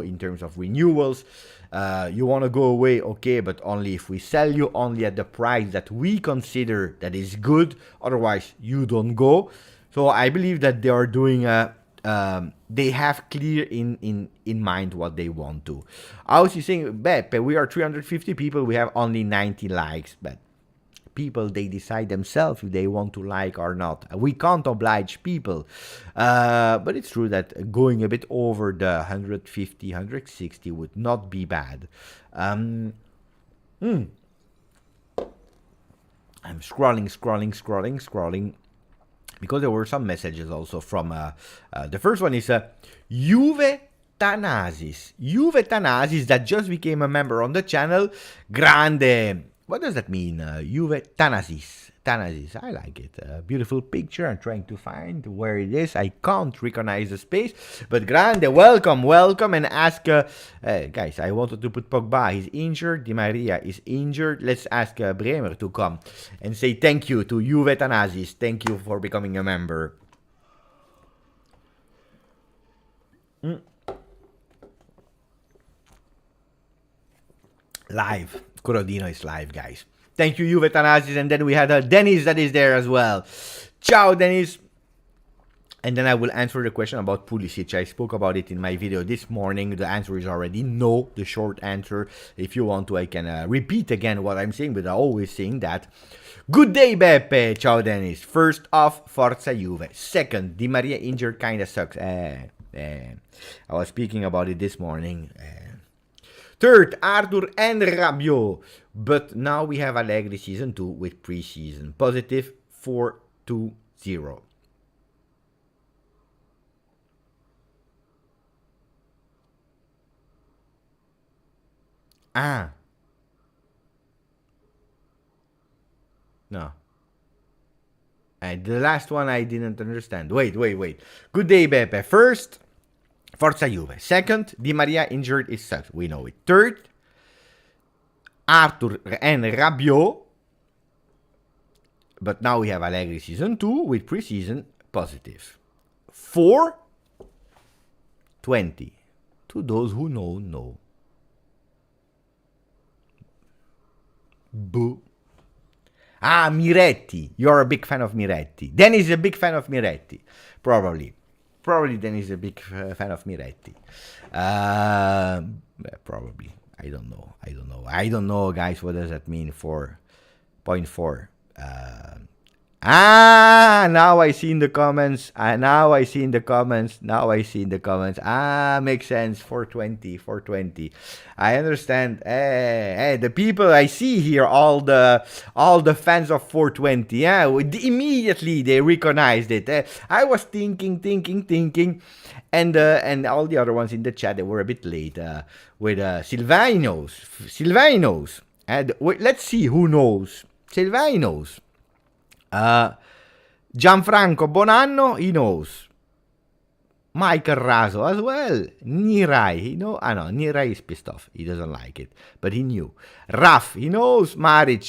in terms of renewals. You want to go away, okay, but only if we sell you, only at the price that we consider that is good. Otherwise, you don't go. So I believe that they are doing they have clear in mind what they want to. I was saying, Beppe, we are 350 people, we have only 90 likes, but people, they decide themselves if they want to like or not. We can't oblige people. But it's true that going a bit over the 150, 160 would not be bad. I'm scrolling. Because there were some messages also from the first one is Juve Thanasis. Juve Thanasis that just became a member on the channel. Grande. What does that mean? Juve Thanasis. Thanasis. I like it. Beautiful picture. I'm trying to find where it is. I can't recognize the space. But Grande, welcome. And ask, guys, I wanted to put Pogba. He's injured. Di Maria is injured. Let's ask Bremer to come and say thank you to Juve Thanasis. Thank you for becoming a member. Live. Corodino is live, guys. Thank you, Juve Thanasis. And then we had Dennis that is there as well. Ciao, Dennis. And then I will answer the question about Pulisic. I spoke about it in my video this morning. The answer is already no, the short answer. If you want to, I can repeat again what I'm saying, but I'm always saying that. Good day, Beppe. Ciao, Dennis. First off, Forza Juve. Second, Di Maria injured kinda sucks. I was speaking about it this morning. Third, Arthur and Rabiot. But now we have Allegri season 2 with preseason. Positive 4-2-0. No. The last one I didn't understand. Wait. Good day, Beppe. First, Forza Juve. Second, Di Maria injured is sucks. We know it. Third, Arthur and Rabiot. But now we have Allegri season 2 with preseason positive. 4-20. To those who know. Boo. Miretti. You're a big fan of Miretti. Dennis is a big fan of Miretti. Probably Dennis is a big fan of Miretti. Probably. I don't know. I don't know, guys. What does that mean? 4.4. Now I see in the comments. Now I see in the comments. Makes sense. 420. I understand. Hey, the people I see here, all the fans of 420. Yeah, immediately they recognized it. I was thinking, and all the other ones in the chat, they were a bit late. With Sylvain knows. And let's see who knows. Sylvain knows. Gianfranco Bonanno, he knows. Michael Raso as well. Nirai, he knows. No, Nirai is pissed off. He doesn't like it, but he knew. Raf, he knows. Maric,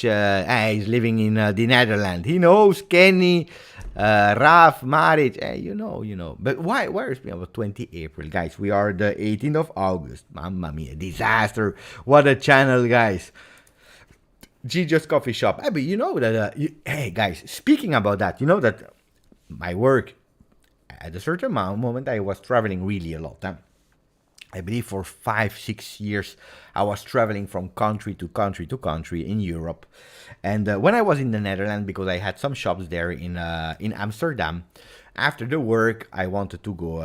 he's living in the Netherlands. He knows. Kenny, Raf, Maric, you know. But why is it about 20 April, guys? We are the 18th of August. Mamma mia, disaster. What a channel, guys. GJust Coffee Shop. But you know that, hey guys, speaking about that, you know that my work, at a certain moment, I was traveling really a lot. I believe for 5-6 years, I was traveling from country to country in Europe. And when I was in the Netherlands, because I had some shops there in Amsterdam, after the work, I wanted to go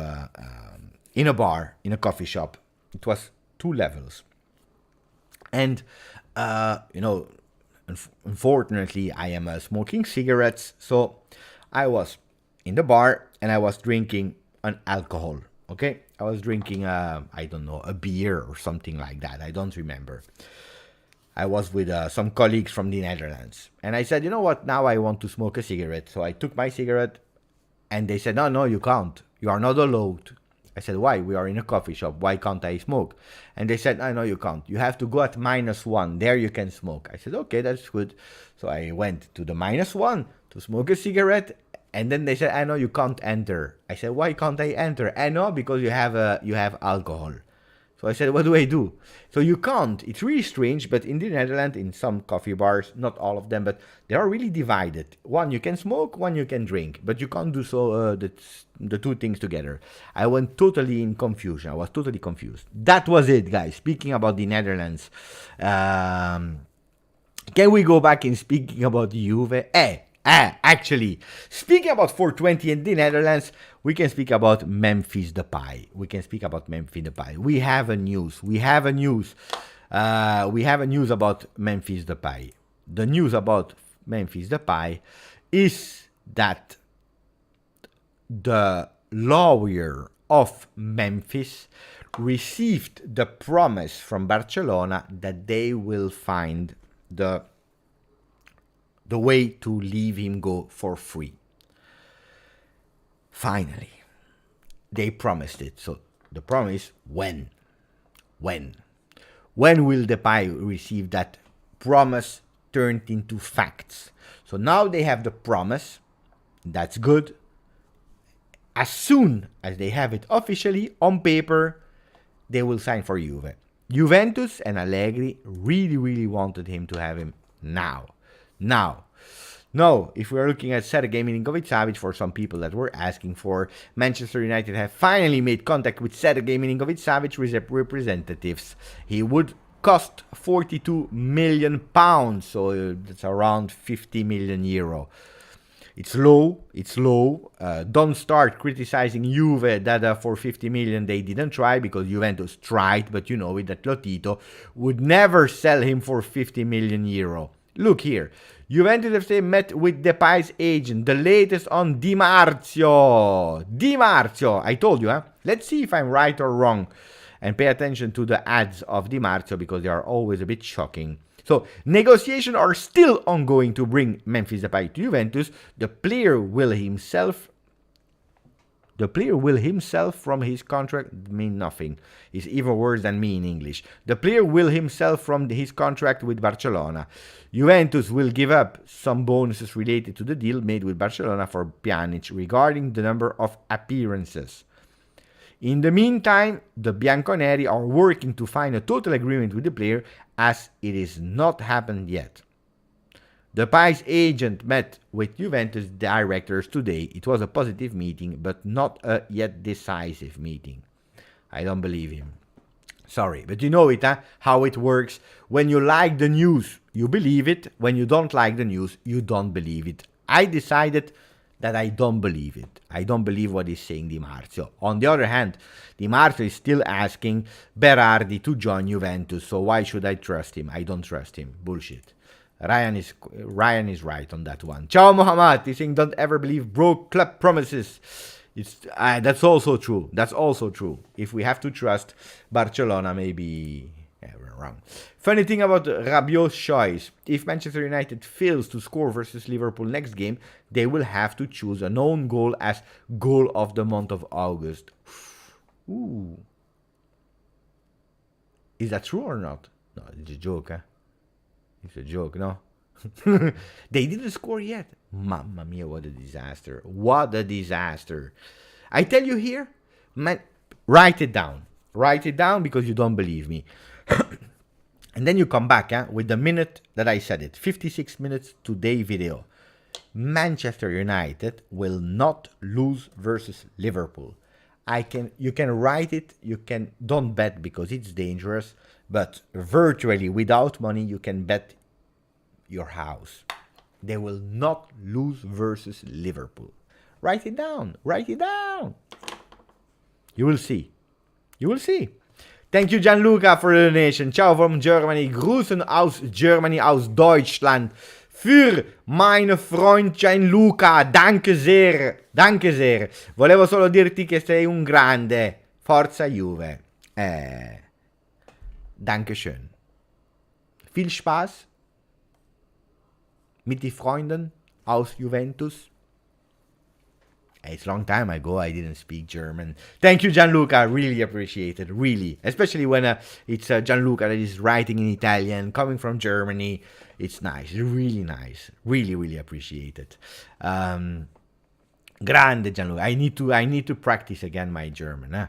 in a bar, in a coffee shop. It was 2 levels. And, unfortunately, I am smoking cigarettes, so I was in the bar and I was drinking an alcohol. Okay, I was drinking I don't know, a beer or something like that. I don't remember. I was with some colleagues from the Netherlands, and I said, you know what? Now I want to smoke a cigarette. So I took my cigarette, and they said, no, you can't. You are not allowed. I said, why? We are in a coffee shop. Why can't I smoke? And they said, no, you can't. You have to go at -1. There you can smoke. I said, okay, that's good. So I went to the -1 to smoke a cigarette. And then they said, I know you can't enter. I said, why can't I enter? I know, because you have alcohol. So I said, what do I do? So you can't. It's really strange, but in the Netherlands, in some coffee bars, not all of them, but they are really divided. One you can smoke, one you can drink, but you can't do so the 2 things together. I went totally in confusion. I was totally confused. That was it, guys. Speaking about the Netherlands, can we go back in speaking about Juve? Actually, speaking about 420 in the Netherlands, we can speak about Memphis Depay. We have a news. We have a news about Memphis Depay. The news about Memphis Depay is that the lawyer of Memphis received the promise from Barcelona that they will find the way to leave him go for free. Finally, they promised it. So the promise, when? When will Depay receive that promise turned into facts? So now they have the promise. That's good. As soon as they have it officially on paper, they will sign for Juve. Juventus and Allegri really wanted him to have him now. No, if we're looking at Sergej Milinkovic-Savic, for some people that were asking for, Manchester United have finally made contact with Sergej Milinkovic-Savic representatives. He would cost 42 million pounds, so that's around 50 million euro. It's low. Don't start criticizing Juve that for 50 million they didn't try, because Juventus tried, but you know it, that Lotito would never sell him for 50 million euro. Look here. Juventus FC met with Depay's agent, the latest on Di Marzio. I told you, huh? Let's see if I'm right or wrong. And pay attention to the ads of Di Marzio, because they are always a bit shocking. So, negotiations are still ongoing to bring Memphis Depay to Juventus. The player will himself from his contract mean nothing. It's even worse than me in English. The player will himself from his contract with Barcelona. Juventus will give up some bonuses related to the deal made with Barcelona for Pjanic regarding the number of appearances. In the meantime, the Bianconeri are working to find a total agreement with the player, as it is not happened yet. Depay's agent met with Juventus directors today. It was a positive meeting, but not a yet decisive meeting. I don't believe him. Sorry, but you know it, huh? How it works. When you like the news, you believe it. When you don't like the news, you don't believe it. I decided that I don't believe it. I don't believe what he's saying, Di Marzio. On the other hand, Di Marzio is still asking Berardi to join Juventus, so why should I trust him? I don't trust him. Bullshit. Ryan is right on that one. Ciao Mohammad, he's saying don't ever believe broke club promises. That's also true. That's also true. If we have to trust Barcelona, maybe we're wrong. Funny thing about Rabiot's choice: if Manchester United fails to score versus Liverpool next game, they will have to choose a known goal as goal of the month of August. Ooh, is that true or not? No, it's a joke, huh? It's a joke, no? They didn't score yet. Mamma mia, what a disaster. What a disaster. I tell you here, man, write it down. Write it down because you don't believe me. And then you come back with the minute that I said it. 56 minutes today video. Manchester United will not lose versus Liverpool. You can write it, don't bet because it's dangerous, but virtually without money you can bet your house. They will not lose versus Liverpool. Write it down. Write it down. You will see. You will see. Thank you, Gianluca, for the donation. Ciao from Germany. Grüßen aus Germany, aus Deutschland. Für meine Freund Gianluca. Danke sehr. Danke sehr. Volevo solo dirti che sei un grande. Forza Juve. Dankeschön. Viel Spaß mit den Freunden aus Juventus. It's a long time ago I didn't speak German. Thank you, Gianluca. I really appreciate it. Really. Especially when it's Gianluca that is writing in Italian, coming from Germany. It's nice. Really nice. Really, really appreciate it. Grande, Gianluca. I need to practice again my German. Huh?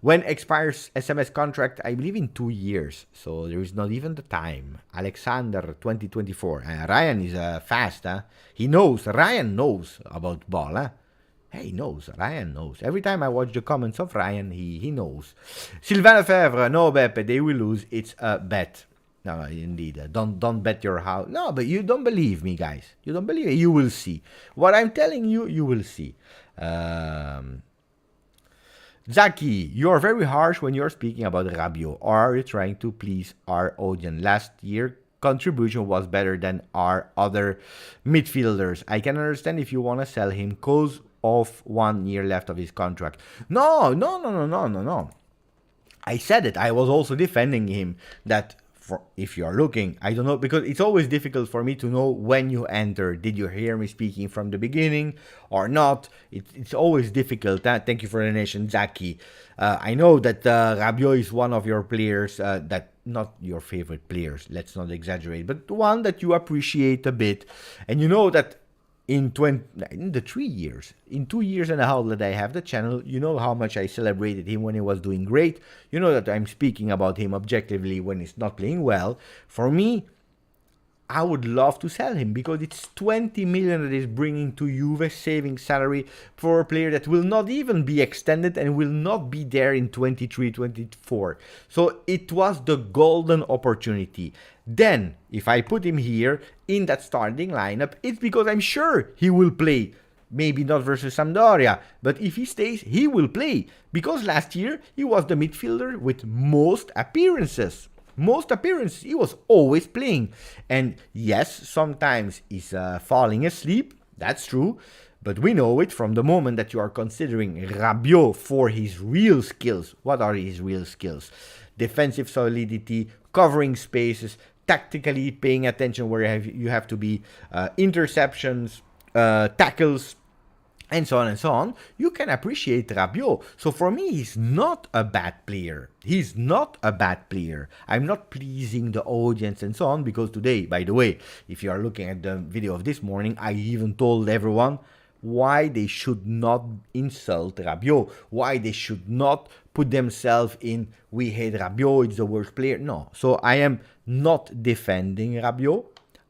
When expires SMS contract? I believe in 2 years. So there is not even the time. Alexander 2024. Ryan is fast. Huh? He knows. Ryan knows about ball. Huh? He knows. Ryan knows. Every time I watch the comments of Ryan, he knows. Sylvain Lefebvre, no Beppe, they will lose. It's a bet. No, indeed. Don't bet your house. No, but you don't believe me, guys. You don't believe it. You will see. What I'm telling you, you will see. Zaki, you're very harsh when you're speaking about Rabiot. Or are you trying to please our audience? Last year, contribution was better than our other midfielders. I can understand if you want to sell him cause of 1 year left of his contract. No. I said it. I was also defending him that if you are looking, I don't know, because it's always difficult for me to know when you enter. Did you hear me speaking from the beginning or not? It's always difficult. Thank you for the donation, Zaki. I know that Rabiot is one of your players, that not your favorite players, let's not exaggerate, but one that you appreciate a bit. And you know that in 2 years and a half that I have the channel, you know how much I celebrated him when he was doing great. You know that I'm speaking about him objectively when he's not playing well. For me, I would love to sell him because it's 20 million that is bringing to Juve, saving salary for a player that will not even be extended and will not be there in 23-24. So it was the golden opportunity. Then, if I put him here in that starting lineup, it's because I'm sure he will play. Maybe not versus Sampdoria, but if he stays, he will play. Because last year, he was the midfielder with most appearances. He was always playing. And yes, sometimes he's falling asleep. That's true. But we know it from the moment that you are considering Rabiot for his real skills. What are his real skills? Defensive solidity, covering spaces, tactically paying attention where you have to be, interceptions, tackles, and so on, you can appreciate Rabiot. So for me, he's not a bad player. I'm not pleasing the audience and so on, because today, by the way, if you are looking at the video of this morning, I even told everyone why they should not insult Rabiot, why they should not put themselves in, we hate Rabiot, it's the worst player. No, so I am not defending Rabiot.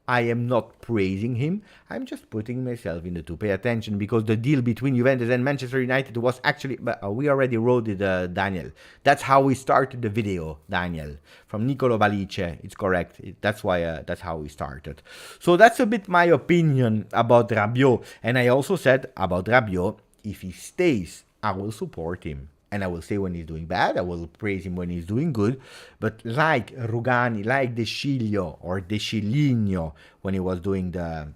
I am not praising him. I'm just putting myself in the to pay attention because the deal between Juventus and Manchester United was actually, we already wrote it, Daniel. That's how we started the video, Daniel, from Nicolo Balice. It's correct. That's why. That's how we started. So that's a bit my opinion about Rabiot. And I also said about Rabiot, if he stays, I will support him. And I will say when he's doing bad, I will praise him when he's doing good. But like Rugani, like De Sciglio or De Sciglino, when he was doing the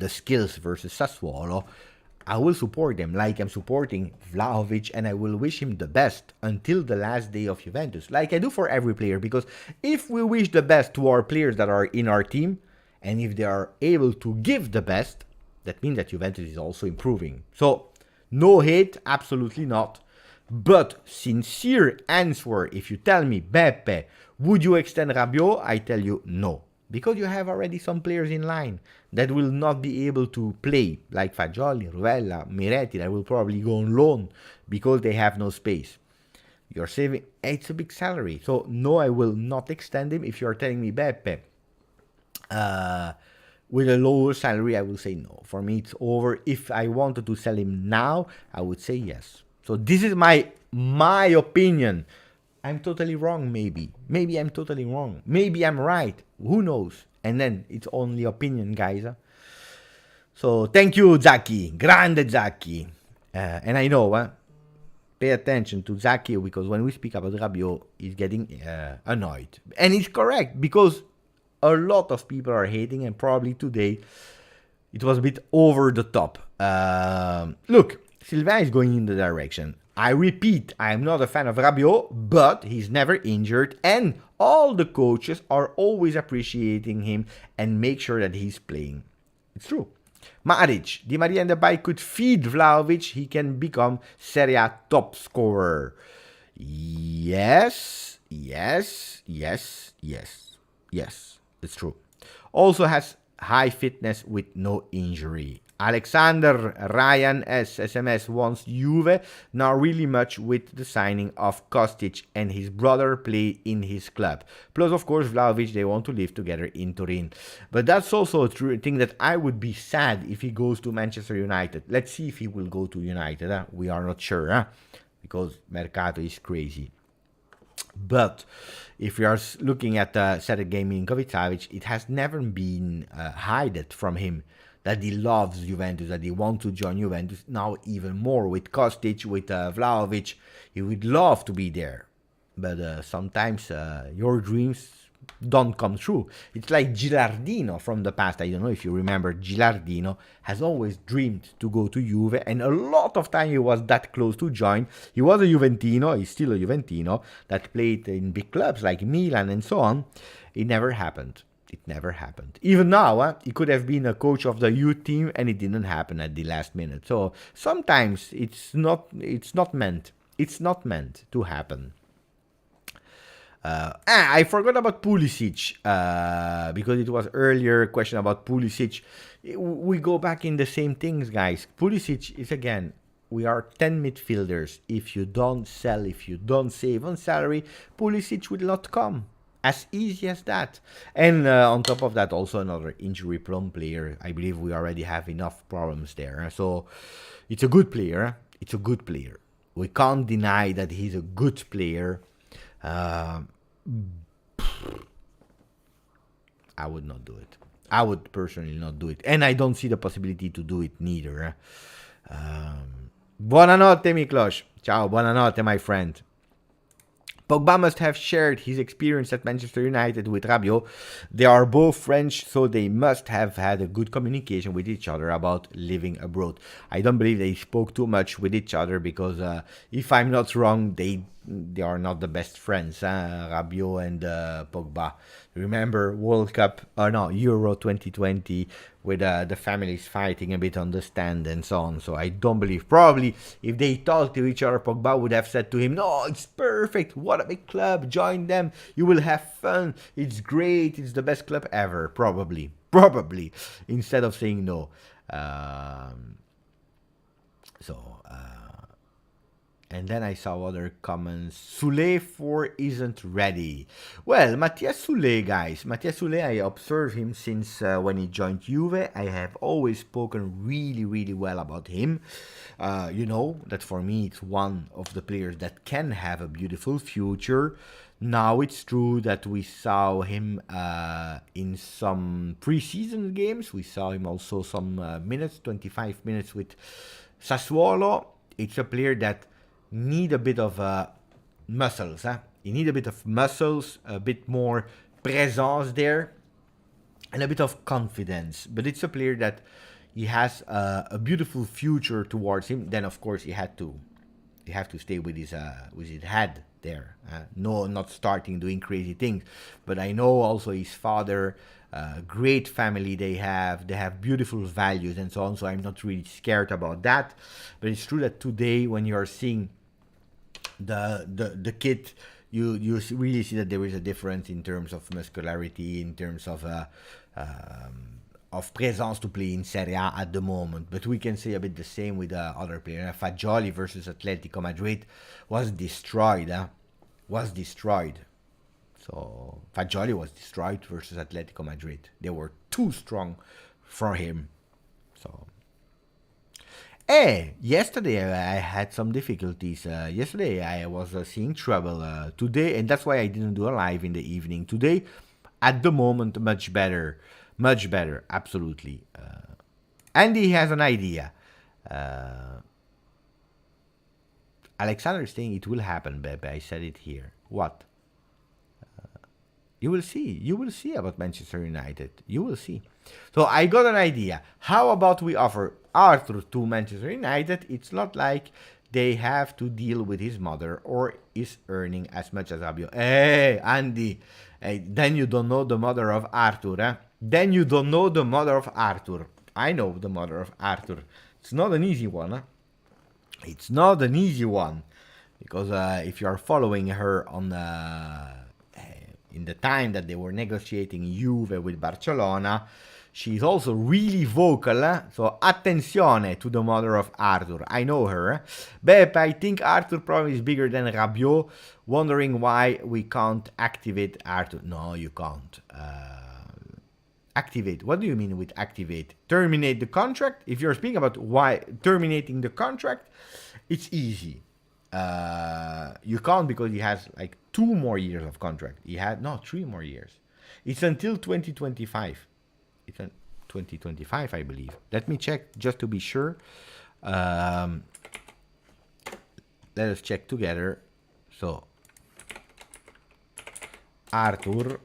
skills versus Sassuolo, I will support them like I'm supporting Vlahovic, and I will wish him the best until the last day of Juventus, like I do for every player. Because if we wish the best to our players that are in our team, and if they are able to give the best, that means that Juventus is also improving. So, no hate, absolutely not. But sincere answer, if you tell me, Beppe, would you extend Rabiot? I tell you no. Because you have already some players in line that will not be able to play, like Fagioli, Ruvella, Miretti, that will probably go on loan because they have no space. You're saving, it's a big salary. So no, I will not extend him. If you're telling me, Beppe, with a lower salary, I will say no. For me, it's over. If I wanted to sell him now, I would say yes. So this is my opinion. I'm totally wrong, maybe. Maybe I'm totally wrong. Maybe I'm right. Who knows? And then it's only opinion, guys. So thank you, Zaki. Grande Zaki. And I know, pay attention to Zaki, because when we speak about Rabiot, he's getting annoyed. And he's correct, because a lot of people are hating, and probably today it was a bit over the top. Look, Sylvain is going in the direction. I repeat, I am not a fan of Rabiot, but he's never injured, and all the coaches are always appreciating him and make sure that he's playing. It's true. Maric, Di Maria and Depay could feed Vlahovic. He can become Serie A top scorer. Yes, it's true. Also has high fitness with no injury. Alexander Ryan SMS wants Juve, not really much with the signing of Kostic, and his brother play in his club. Plus, of course, Vlahovic, they want to live together in Turin. But that's also a true thing that I would be sad if he goes to Manchester United. Let's see if he will go to United. We are not sure, because mercato is crazy. But if we are looking at the Sergej Milinkovic-Savic, it has never been hidden from him that he loves Juventus, that he wants to join Juventus. Now even more with Kostic, with Vlahovic, he would love to be there. But sometimes your dreams don't come true. It's like Gilardino from the past. I don't know if you remember. Gilardino has always dreamed to go to Juve, and a lot of time he was that close to join. He was a Juventino, he's still a Juventino, that played in big clubs like Milan and so on. It never happened. It never happened. Even now, he could have been a coach of the youth team, and it didn't happen at the last minute. So sometimes it's not meant. It's not meant to happen. I forgot about Pulisic, because it was earlier question about Pulisic. We go back in the same things, guys. Pulisic is, again, we are 10 midfielders. If you don't sell, if you don't save on salary, Pulisic will not come. As easy as that. And on top of that, also another injury-prone player. I believe we already have enough problems there. So it's a good player. It's a good player. We can't deny that he's a good player. I would not do it. I would personally not do it. And I don't see the possibility to do it neither. Buonanotte, Miklos. Ciao, buonanotte, my friend. Pogba must have shared his experience at Manchester United with Rabiot. They are both French, so they must have had a good communication with each other about living abroad. I don't believe they spoke too much with each other, because if I'm not wrong, they are not the best friends, Rabiot and Pogba. Remember World Cup, Euro 2020, with the families fighting a bit on the stand and so on. So I don't believe, probably if they talked to each other, Pogba would have said to him, no, it's perfect, what a big club, join them, you will have fun, it's great, it's the best club ever, probably, instead of saying no. And then I saw other comments. Soulé 4 isn't ready. Well, Matthias Soulé, guys. Matthias Soulé, I observed him since when he joined Juve. I have always spoken really, really well about him. You know that for me, it's one of the players that can have a beautiful future. Now, it's true that we saw him in some preseason games. We saw him also some minutes, 25 minutes with Sassuolo. It's a player that need a bit of muscles. You need a bit of muscles, a bit more presence there, and a bit of confidence. But it's a player that he has a beautiful future towards him. Then, of course, you have to stay with his head there. No, not starting doing crazy things. But I know also his father, great family they have beautiful values and so on. So I'm not really scared about that. But it's true that today, when you're seeing the kid, you really see that there is a difference in terms of muscularity, in terms of presence to play in Serie A at the moment. But we can say a bit the same with other players. Fagioli versus Atletico Madrid was destroyed. Was destroyed. So Fagioli was destroyed versus Atletico Madrid. They were too strong for him. So. Yesterday I had some difficulties. Yesterday I was seeing trouble. Today, and that's why I didn't do a live in the evening. Today, at the moment, much better. Much better, absolutely. Andy has an idea. Alexander is saying it will happen, Bebe. I said it here. What? You will see. You will see about Manchester United. You will see. So I got an idea. How about we offer Arthur to Manchester United? It's not like they have to deal with his mother or is earning as much as Rabiot. Hey, Andy. Hey, then you don't know the mother of Arthur, Then you don't know the mother of Arthur. I know the mother of Arthur. It's not an easy one, It's not an easy one. Because if you are following her on in the time that they were negotiating Juve with Barcelona, she's also really vocal. So, attenzione to the mother of Arthur. I know her. Beppe, I think Arthur probably is bigger than Rabiot. Wondering why we can't activate Arthur. No, you can't. Activate. What do you mean with activate? Terminate the contract? If you're speaking about why terminating the contract, it's easy. You can't because he has like 2 more years of contract. He had 3 more years. It's until 2025. It's 2025, I believe. Let me check just to be sure. Let us check together. So, Arthur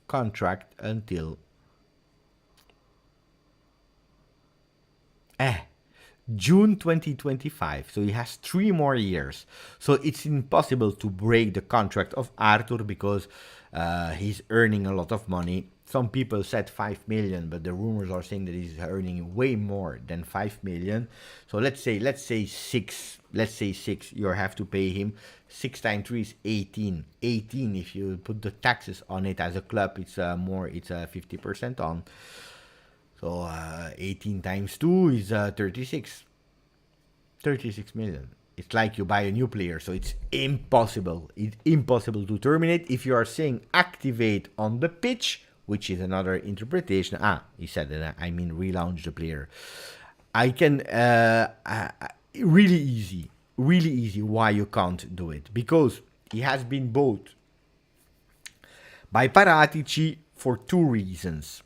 contract until June 2025. So he has 3 more years. So it's impossible to break the contract of Arthur because he's earning a lot of money. Some people said 5 million, but the rumors are saying that he's earning way more than 5 million. So let's say 6. Let's say 6. You have to pay him 6 times 3 is 18. 18. If you put the taxes on it as a club, it's more. It's 50% on. So 18 times 2 is 36. 36 million. It's like you buy a new player, so it's impossible. It's impossible to terminate. If you are saying activate on the pitch, which is another interpretation. He said that. I mean relaunch the player. I can really easy. Why you can't do it? Because he has been bought by Paratici for 2 reasons.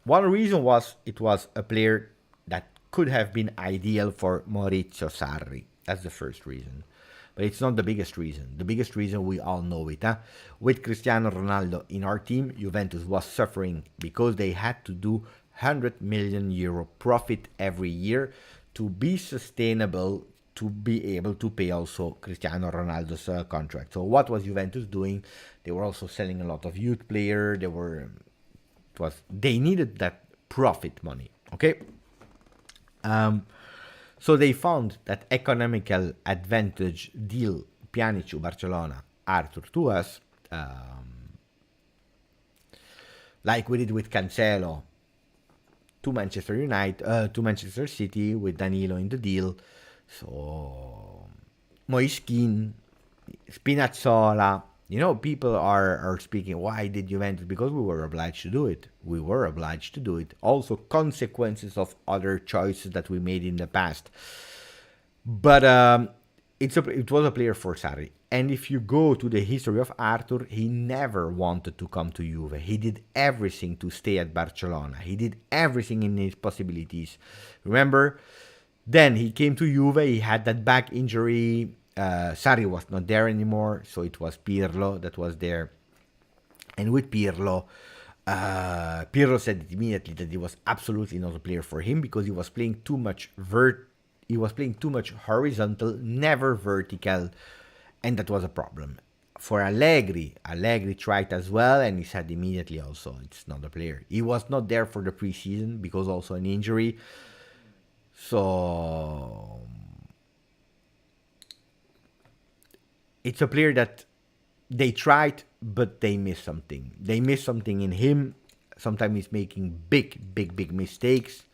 One reason was it was a player that could have been ideal for Maurizio Sarri. That's the first reason. But it's not the biggest reason. The biggest reason, we all know it. With Cristiano Ronaldo in our team, Juventus was suffering because they had to do 100 million euro profit every year to be sustainable, to be able to pay also Cristiano Ronaldo's contract. So what was Juventus doing? They were also selling a lot of youth players. They needed that profit money, okay? So they found that economical advantage deal, Pjanic to Barcelona, Arthur to us, like we did with Cancelo to Manchester United, to Manchester City with Danilo in the deal. So Moiskin, Spinazzola, people are speaking, why did Juventus? Because we were obliged to do it. We were obliged to do it. Also, consequences of other choices that we made in the past. But it was a player for Sarri. And if you go to the history of Arthur, he never wanted to come to Juve. He did everything to stay at Barcelona. He did everything in his possibilities. Remember? Then he came to Juve. He had that back injury. Sarri was not there anymore, so it was Pirlo that was there. And with Pirlo, Pirlo said immediately that he was absolutely not a player for him because he was playing too much horizontal, never vertical, and that was a problem. For Allegri tried as well, and he said immediately also it's not a player. He was not there for the preseason because also an injury. So it's a player that they tried, but they missed something. They missed something in him. Sometimes he's making big mistakes.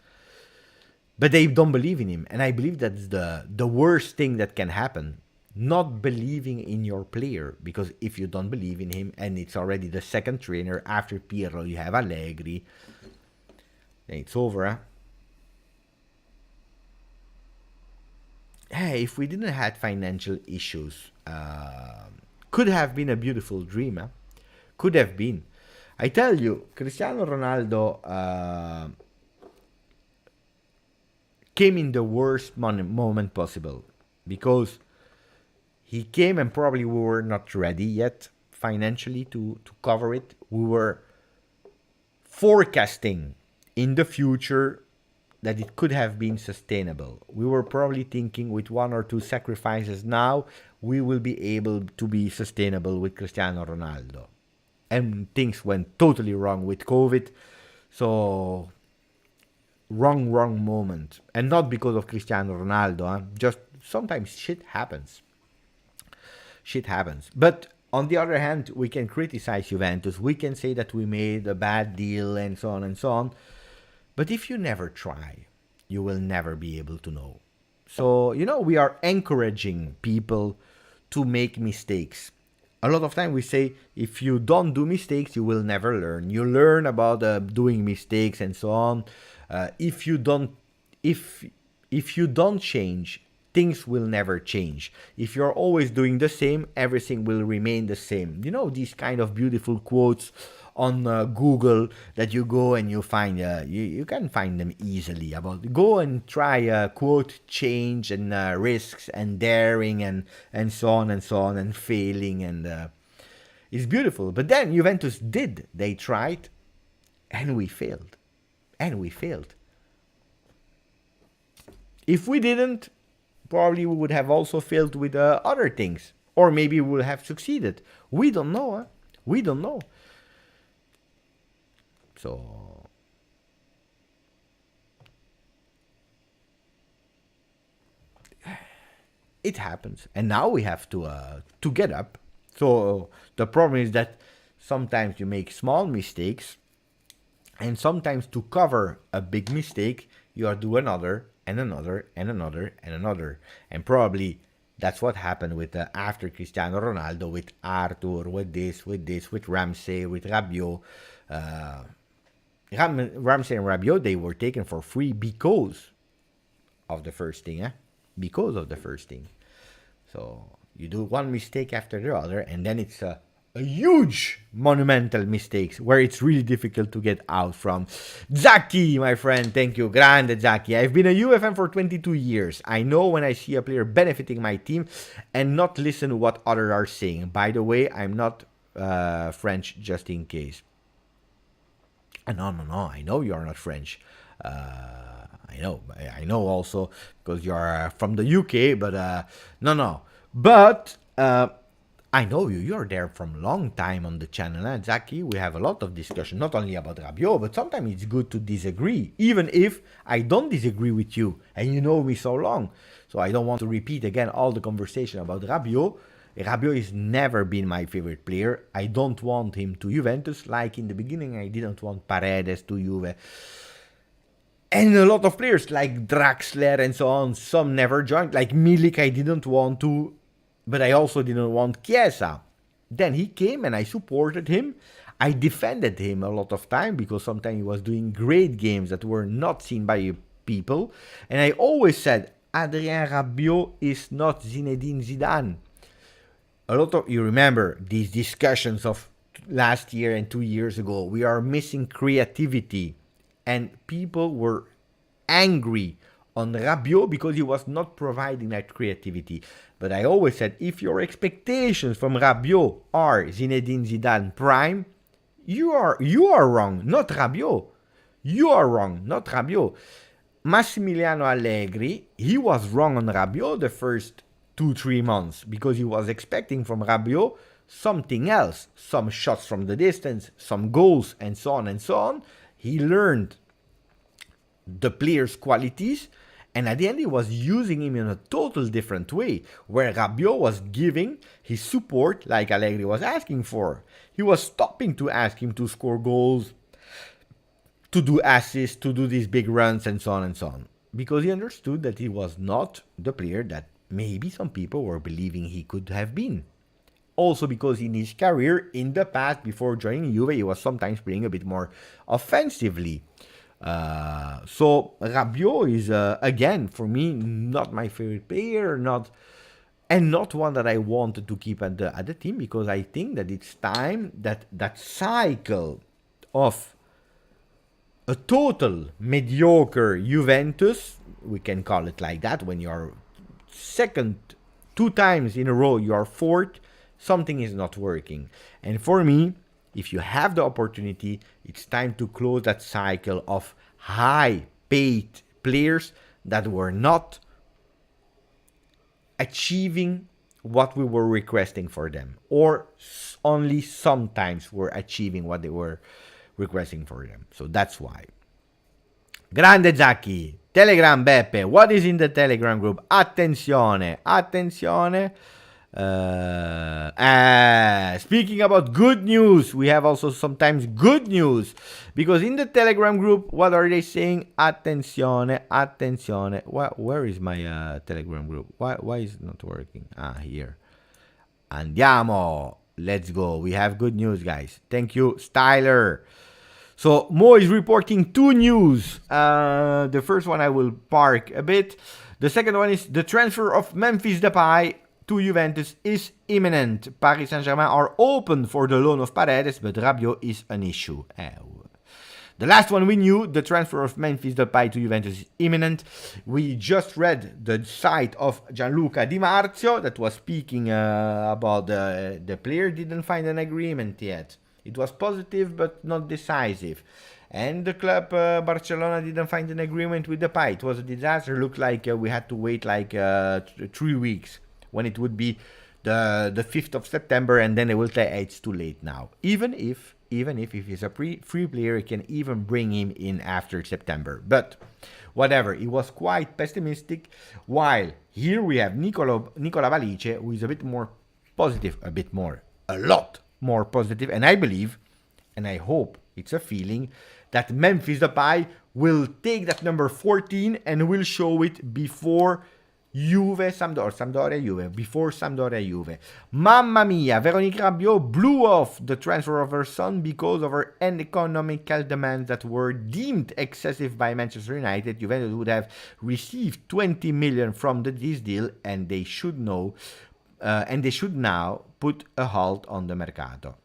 But they don't believe in him. And I believe that's the worst thing that can happen. Not believing in your player. Because if you don't believe in him, and it's already the second trainer, after Pirlo you have Allegri, then it's over, huh? Hey, if we didn't have financial issues, could have been a beautiful dream, huh? Could have been. I tell you, Cristiano Ronaldo came in the worst moment possible because he came and probably we were not ready yet financially to cover it. We were forecasting in the future that it could have been sustainable. We were probably thinking with one or two sacrifices now, we will be able to be sustainable with Cristiano Ronaldo. And things went totally wrong with COVID. So, wrong moment. And not because of Cristiano Ronaldo. Huh? Just sometimes shit happens. But on the other hand, we can criticize Juventus. We can say that we made a bad deal and so on and so on. But if you never try, you will never be able to know. So, we are encouraging people to make mistakes. A lot of time we say, if you don't do mistakes, you will never learn. You learn about doing mistakes and so on. If you don't change, things will never change. If you're always doing the same, everything will remain the same. These kind of beautiful quotes on Google that you go and you find, you can find them easily. Go and try quote change and risks and daring and so on and failing, and it's beautiful. But then Juventus did. They tried and we failed. If we didn't, probably we would have also failed with other things. Or maybe we would have succeeded. We don't know. Huh? We don't know. So it happens, and now we have to get up. So the problem is that sometimes you make small mistakes, and sometimes to cover a big mistake, you do another and another and another and another, and probably that's what happened with after Cristiano Ronaldo, with Arthur, with Ramsey, with Rabiot. Ramsey and Rabiot, they were taken for free because of the first thing, Because of the first thing. So you do one mistake after the other, and then it's a huge monumental mistakes where it's really difficult to get out from. Zaki, my friend, thank you. Grande Zaki. I've been a Juve fan for 22 years. I know when I see a player benefiting my team and not listen to what others are saying. By the way, I'm not French, just in case. No. I know you are not French. I know also because you are from the UK. But no. But I know you. You're there from a long time on the channel, Zaki. We have a lot of discussion, not only about Rabiot, but sometimes it's good to disagree, even if I don't disagree with you, and you know me so long. So I don't want to repeat again all the conversation about Rabiot. Rabiot has never been my favorite player. I don't want him to Juventus. Like in the beginning, I didn't want Paquetes to Juve. And a lot of players like Draxler and so on, some never joined. Like Milik, I didn't want to, but I also didn't want Chiesa. Then he came and I supported him. I defended him a lot of time because sometimes he was doing great games that were not seen by people. And I always said, Adrien Rabiot is not Zinedine Zidane. A lot of you remember these discussions of last year and 2 years ago. We are missing creativity. And people were angry on Rabiot because he was not providing that creativity. But I always said, if your expectations from Rabiot are Zinedine Zidane prime, you are wrong, not Rabiot. You are wrong, not Rabiot. Massimiliano Allegri, he was wrong on Rabiot the first 2-3 months because he was expecting from Rabiot something else, some shots from the distance, some goals, and so on and so on. He learned the player's qualities, and at the end he was using him in a total different way, where Rabiot was giving his support like Allegri was asking for. He was stopping to ask him to score goals, to do assists, to do these big runs, and so on and so on, because he understood that he was not the player that maybe some people were believing he could have been. Also because in his career, in the past, before joining Juve, he was sometimes playing a bit more offensively. So Rabiot is, again, for me, not my favorite player, not one that I wanted to keep at the team, because I think that it's time that cycle of a total mediocre Juventus, we can call it like that, when you are second 2 times in a row, you are fourth, something is not working. And for me, if you have the opportunity, it's time to close that cycle of high-paid players that were not achieving what we were requesting for them, or only sometimes were achieving what they were requesting for them. So that's why. Grande Zacchi, Telegram Beppe, what is in the Telegram group? Attenzione. Speaking about good news, we have also sometimes good news, because in the Telegram group, what are they saying? Attenzione. Where is my Telegram group? Why is it not working? Here. Andiamo. Let's go. We have good news, guys. Thank you, Styler. So Mo is reporting 2 news. The first one I will park a bit. The second one is the transfer of Memphis Depay to Juventus is imminent. Paris Saint-Germain are open for the loan of Paquetes, but Rabiot is an issue. The last one we knew, the transfer of Memphis Depay to Juventus is imminent. We just read the site of Gianluca Di Marzio that was speaking about the player didn't find an agreement yet. It was positive but not decisive. And the club, Barcelona, didn't find an agreement with Depay. It was a disaster. Looked like we had to wait like 3 weeks, when it would be the 5th of September, and then they will say, hey, it's too late now. Even if he's a free player, you can even bring him in after September. But whatever, he was quite pessimistic. While here we have Nicola Valice, who is a bit more positive, a lot more positive, and I believe, and I hope it's a feeling, that Memphis Depay will take that number 14 and will show it before Sampdoria Juve. Mamma mia, Véronique Rabiot blew off the transfer of her son because of her economical demands that were deemed excessive by Manchester United. Juventus would have received 20 million from this deal, and they should now put a halt on the mercato.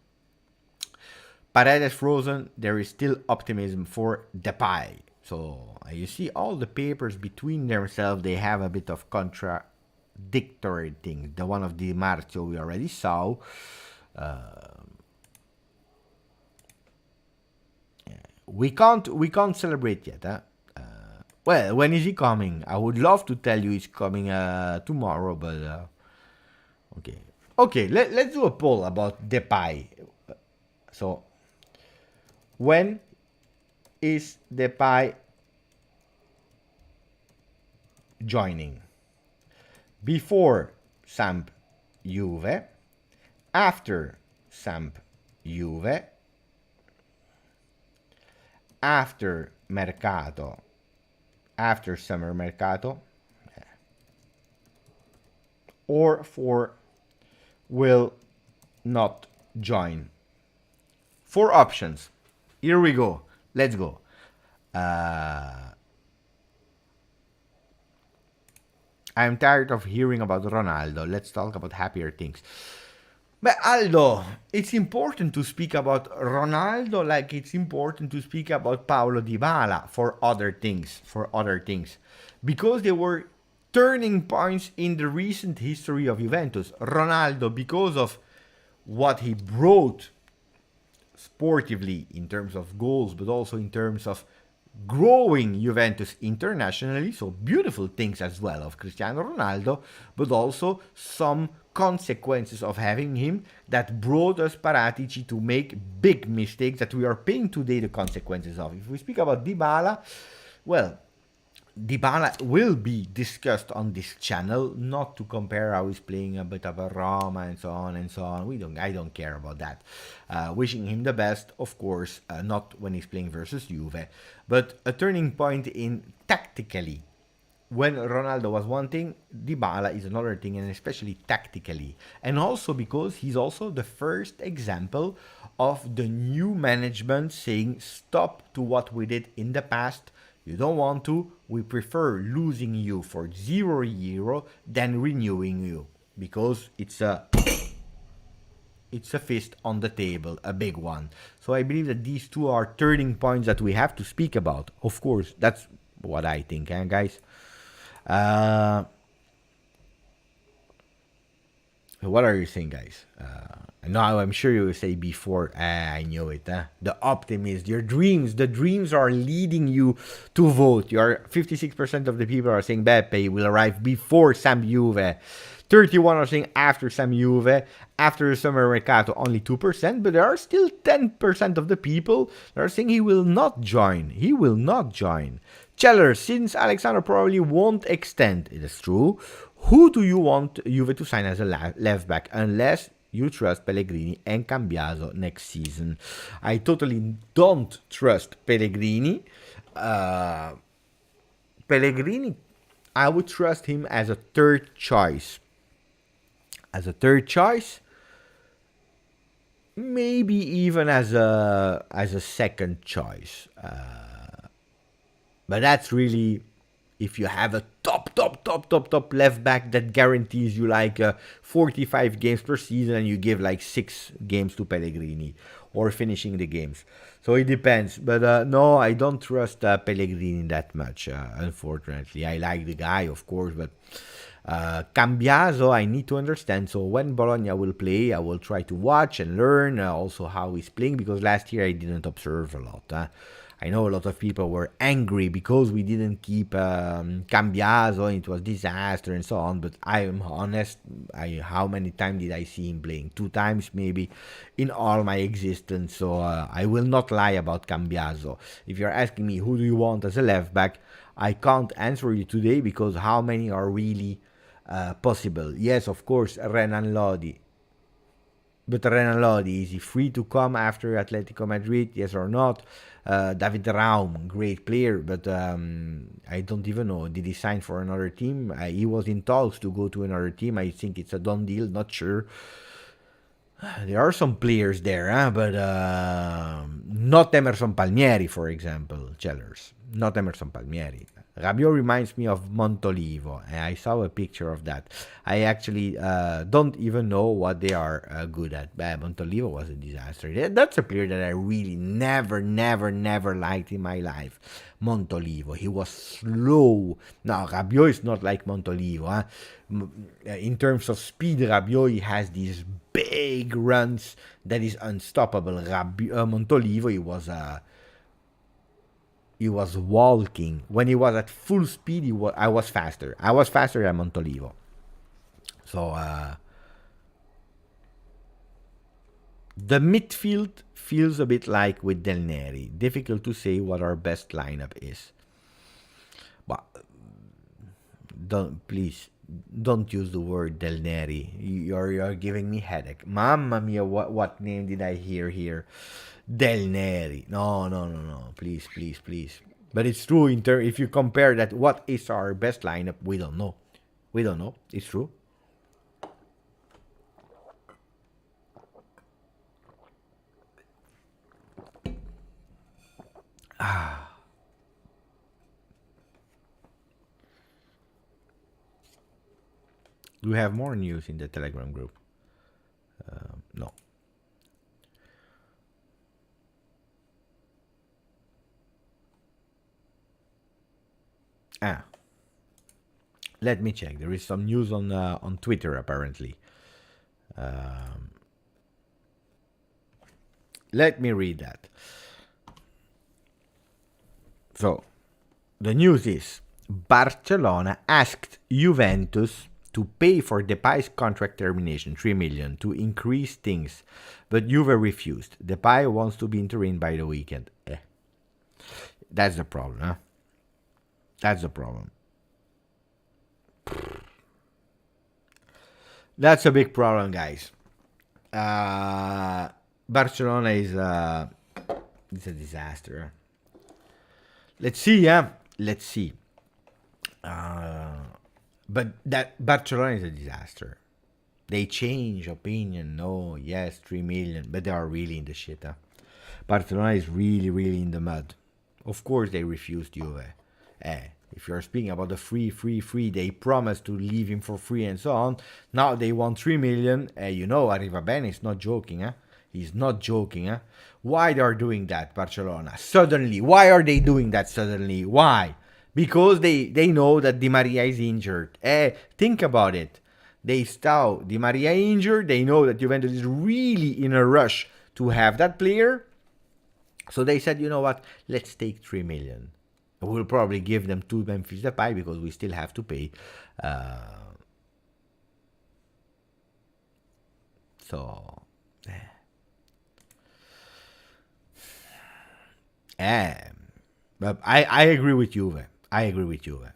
Paredes frozen, there is still optimism for Depay. So you see all the papers between themselves, they have a bit of contradictory things. The one of Di Marzio we already saw. We can't celebrate yet. Well, when is he coming? I would love to tell you he's coming tomorrow, but okay. Let's do a poll about Depay. So when is Depay joining? Before Samp Juve, after Samp Juve, after mercato after summer mercato, or 4 will not join. 4 options. Here we go. Let's go. I'm tired of hearing about Ronaldo. Let's talk about happier things. But Aldo, it's important to speak about Ronaldo like it's important to speak about Paulo Dybala for other things, because they were turning points in the recent history of Juventus. Ronaldo, because of what he brought sportively in terms of goals, but also in terms of growing Juventus internationally, so beautiful things as well of Cristiano Ronaldo, but also some consequences of having him that brought us Paratici to make big mistakes that we are paying today the consequences of. If we speak about Dybala, well, Dybala will be discussed on this channel, not to compare how he's playing a bit of a Roma and so on and so on. I don't care about that. Wishing him the best, of course, not when he's playing versus Juve, but a turning point in tactically. When Ronaldo was one thing, Dybala is another thing, and especially tactically. And also because he's also the first example of the new management saying stop to what we did in the past. You don't want to, we prefer losing you for €0 than renewing you. Because it's a fist on the table, a big one. So I believe that these two are turning points that we have to speak about. Of course, that's what I think, guys. What are you saying, guys? No, I'm sure you will say before. I knew it. The optimist, your dreams. The dreams are leading you to vote. 56% of the people are saying Beppe will arrive before Sam Juve. 31 are saying after Sam Juve. After the summer mercato, only 2%. But there are still 10% of the people that are saying he will not join. He will not join. Cheller, since Alexander probably won't extend, it is true. Who do you want Juve to sign as a left back unless you trust Pellegrini and Cambiaso next season? I totally don't trust Pellegrini. Pellegrini, I would trust him as a third choice. Maybe even as a second choice. But that's really if you have a top left back that guarantees you like 45 games per season and you give like 6 games to Pellegrini or finishing the games. So it depends. But no, I don't trust Pellegrini that much, unfortunately. I like the guy, of course, but Cambiaso, I need to understand. So when Bologna will play, I will try to watch and learn also how he's playing, because last year I didn't observe a lot. I know a lot of people were angry because we didn't keep Cambiaso, it was disaster and so on, but I am honest, how many times did I see him playing? 2 times maybe in all my existence, so I will not lie about Cambiaso. If you're asking me who do you want as a left back, I can't answer you today because how many are really possible. Yes, of course, Renan Lodi. But Renan Lodi, is he free to come after Atletico Madrid? Yes or not? David Raum, great player, but I don't even know. Did he sign for another team? He was in talks to go to another team. I think it's a done deal, not sure. There are some players there, but not Emerson Palmieri, for example, Chellers. Not Emerson Palmieri. Rabiot reminds me of Montolivo. I saw a picture of that. I actually don't even know what they are good at. Montolivo was a disaster. That's a player that I really never liked in my life. Montolivo. He was slow. Now, Rabiot is not like Montolivo. In terms of speed, Rabiot he has these big runs that is unstoppable. Montolivo, he was walking. When he was at full speed, I was faster. I was faster than Montolivo. So, the midfield feels a bit like with Del Neri. Difficult to say what our best lineup is. But, please, don't use the word Del Neri. You're giving me headache. Mamma mia, what name did I hear here? Del Neri. No. Please. But it's true if you compare that, what is our best lineup? We don't know. We don't know. It's true. Do we have more news in the Telegram group? No. Let me check. There is some news on Twitter apparently. Let me read that. So, the news is Barcelona asked Juventus to pay for Depay's contract termination, 3 million, to increase things, but Juve refused. Depay wants to be interim by the weekend. That's the problem, huh? That's the problem. That's a big problem, guys. Barcelona is it's a disaster. Let's see, yeah. Let's see. But that Barcelona is a disaster. They change opinion. No, yes, 3 million, but they are really in the shit. Huh? Barcelona is really, really in the mud. Of course, they refused Juve. If you're speaking about the free, they promised to leave him for free and so on. Now they want 3 million. Arriva Bene is not joking. Huh? He's not joking. Huh? Why they are doing that, Barcelona? Suddenly. Why are they doing that suddenly? Why? Because they know that Di Maria is injured. Think about it. They saw Di Maria injured. They know that Juventus is really in a rush to have that player. So they said, you know what? Let's take 3 million. We'll probably give them to Memphis Depay because we still have to pay. But I agree with Juve. I agree with Juve.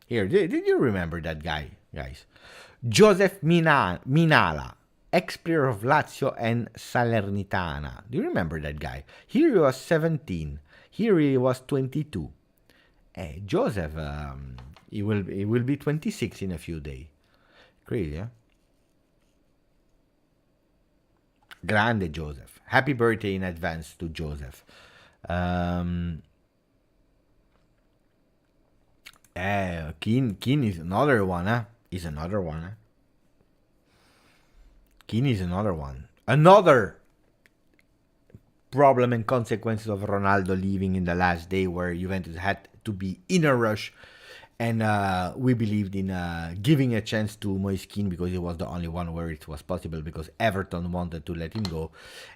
Here, did you remember that guy, guys? Joseph Minala, ex-player of Lazio and Salernitana. Do you remember that guy? Here he was 17. Here he was 22. Joseph, he will be 26 in a few days. Crazy, huh? Grande Joseph. Happy birthday in advance to Joseph. Keane is another one, huh? Keane is another one. Another problem and consequences of Ronaldo leaving in the last day, where Juventus had to be in a rush, and we believed in giving a chance to Moise Kean because he was the only one where it was possible, because Everton wanted to let him go.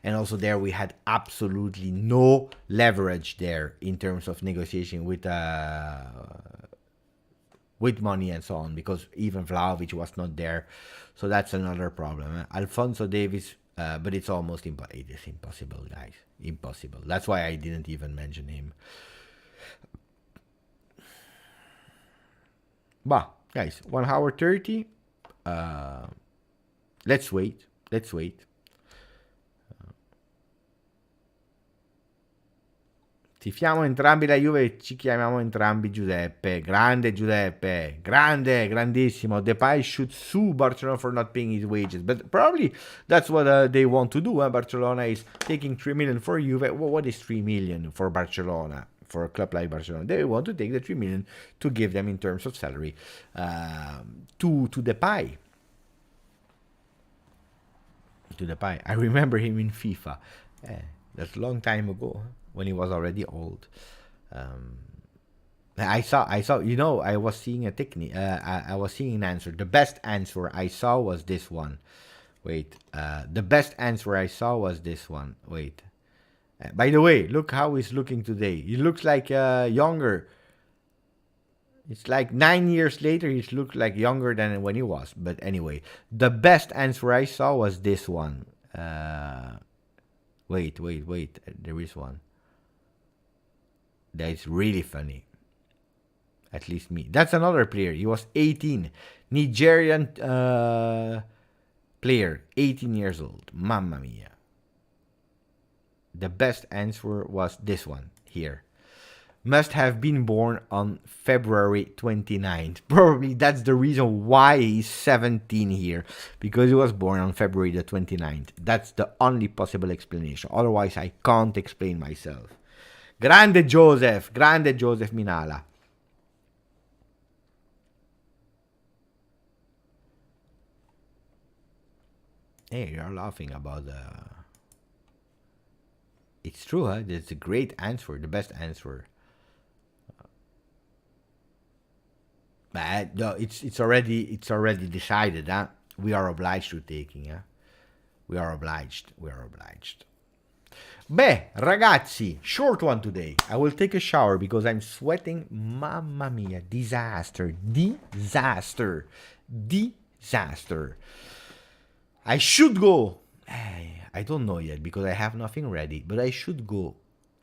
And also there we had absolutely no leverage there in terms of negotiation with money and so on, because even Vlahovic was not there. So that's another problem. Alphonso Davies, but it's almost it is impossible, guys. Impossible. That's why I didn't even mention him. But guys, 1 hour 30. Let's wait. Tifiamo entrambi la Juve e ci chiamiamo entrambi Giuseppe. Grande Giuseppe. Grandissimo. Depay should sue Barcelona for not paying his wages. But probably that's what they want to do. Barcelona is taking 3 million for Juve. What is 3 million for Barcelona? For a club like Barcelona, they want to take the 3 million to give them in terms of salary to Depay. I remember him in FIFA. That's a long time ago, when he was already old. I saw. I was seeing a technique. I was seeing an answer. The best answer I saw was this one. Wait. The best answer I saw was this one. Wait. By the way, look how he's looking today. He looks like younger. It's like 9 years later, he looks like younger than when he was. But anyway, the best answer I saw was this one. Wait. There is one. That is really funny. At least me. That's another player. He was 18. Nigerian player. 18 years old. Mamma mia. the best answer was this one here. Must have been born on February 29th. Probably that's the reason why he's 17 here, because he was born on February the 29th. That's the only possible explanation. Otherwise, I can't explain myself. Grande Joseph Minala. Hey, you're laughing about It's true, huh? It's a great answer, the best answer. But no, it's already decided, huh? We are obliged to taking, huh? We are obliged. Beh, ragazzi, short one today. I will take a shower because I'm sweating. Mamma mia, disaster. I should go. I don't know yet because I have nothing ready, but I should go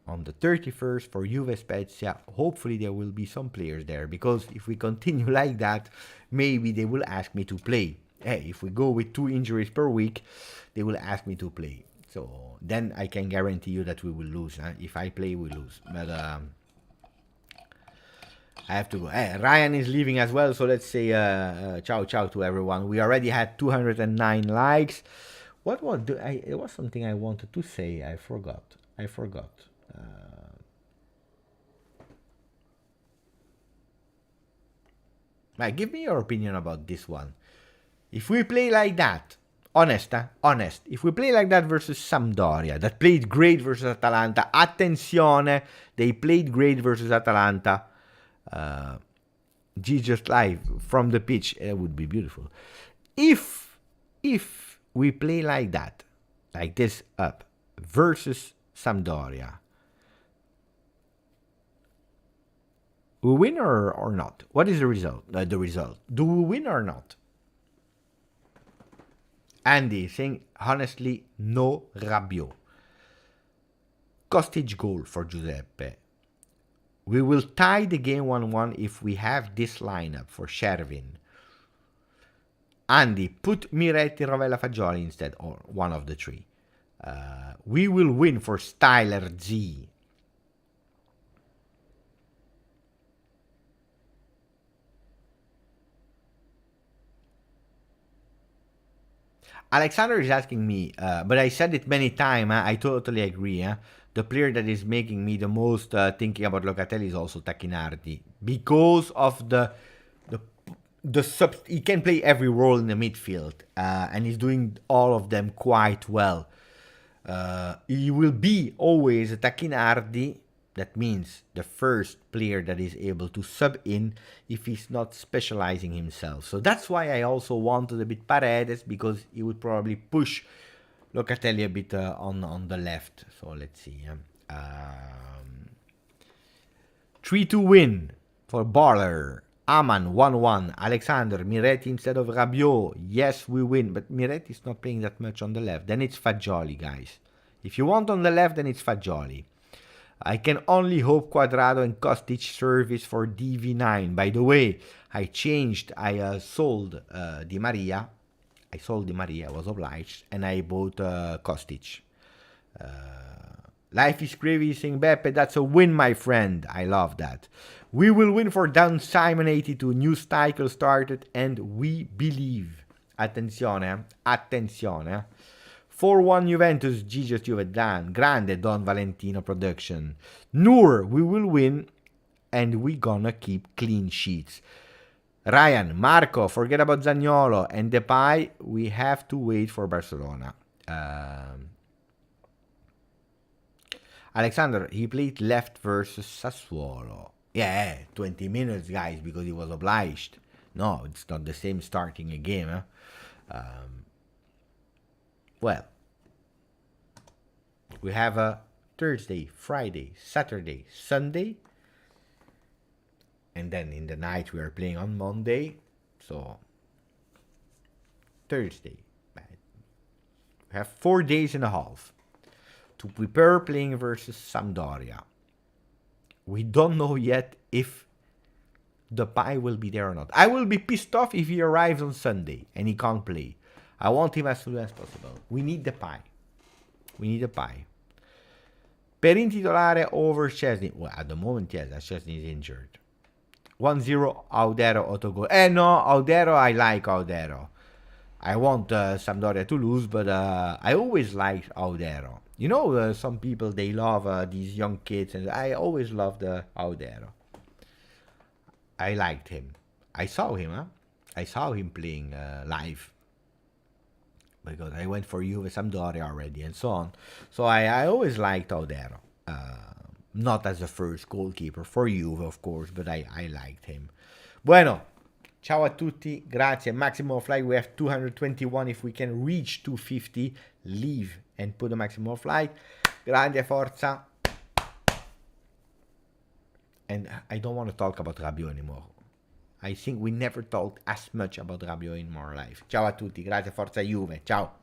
on the 31st for Juve Spezia. Hopefully there will be some players there, because if we continue like that, maybe they will ask me to play. Hey, if we go with 2 injuries per week, they will ask me to play. So then I can guarantee you that we will lose. Huh? If I play, we lose. But I have to go. Hey, Ryan is leaving as well, so let's say ciao to everyone. We already had 209 likes. What was it was something I wanted to say. I forgot. Give me your opinion about this one. If we play like that, honest. If we play like that versus Sampdoria, that played great versus Atalanta. Attenzione, they played great versus Atalanta. Just live from the pitch, it would be beautiful. If we play like that, like this up versus Sampdoria, we win or not? What is the result? Do we win or not? Andy saying, honestly, no Rabiot. Kostic goal for Giuseppe. We will tie the game 1-1 if we have this lineup for Shervin. Andy, put Miretti, Rovella, Fagioli instead, or one of the 3. We will win for Styler Z. Alexander is asking me, but I said it many times, I totally agree. The player that is making me the most thinking about Locatelli is also Tacchinardi. Because of he can play every role in the midfield, and he's doing all of them quite well. He will be always a Tacchinardi. That means the first player that is able to sub in if he's not specializing himself. So that's why I also wanted a bit Paredes, because he would probably push Locatelli a bit on the left. So let's see. 3-2 win for Barler. Aman 1-1. Alexander, Miretti instead of Rabiot. Yes, we win, but Miretti is not playing that much on the left. Then it's Fagioli, guys. If you want on the left, then it's Fagioli. I can only hope Quadrado and Kostic service for DV9. By the way, I sold Di Maria. I was obliged, and I bought Kostic. Life is crazy saying, Beppe, that's a win, my friend. I love that. We will win for Dan Simon 82. New cycle started, and we believe. Attenzione. 4-1 Juventus, GJustjuve Dan. Grande Don Valentino production. Noor, we will win, and we gonna keep clean sheets. Ryan, Marco, forget about Zaniolo and Depay. We have to wait for Barcelona. Alexander, he played left versus Sassuolo. Yeah, 20 minutes, guys, because he was obliged. No, it's not the same starting a game. Huh? Well, we have a Thursday, Friday, Saturday, Sunday. And then in the night we are playing on Monday. So, Thursday. We have 4 days and a half to prepare playing versus Sampdoria. We don't know yet if Depay will be there or not. I will be pissed off if he arrives on Sunday and he can't play. I want him as soon as possible. We need Depay. Perin titolare over Szczesny. Well, at the moment, yes, Szczesny is injured. 1-0 Audero autogol. No, Audero, I like Audero. I want Sampdoria to lose, but I always liked Audero. You know, some people, they love these young kids, and I always loved Audero. I liked him. I saw him, I saw him playing live. Because I went for Juve, Sampdoria already, and so on. So I always liked Audero. Not as the first goalkeeper for Juve, of course, but I liked him. Bueno, ciao a tutti, grazie. Maximum flight, we have 221. If we can reach 250, leave and put a maximum flight. Grande forza. And I don't want to talk about Rabiot anymore. I think we never talked as much about Rabiot in our life. Ciao a tutti, grazie, forza Juve, ciao.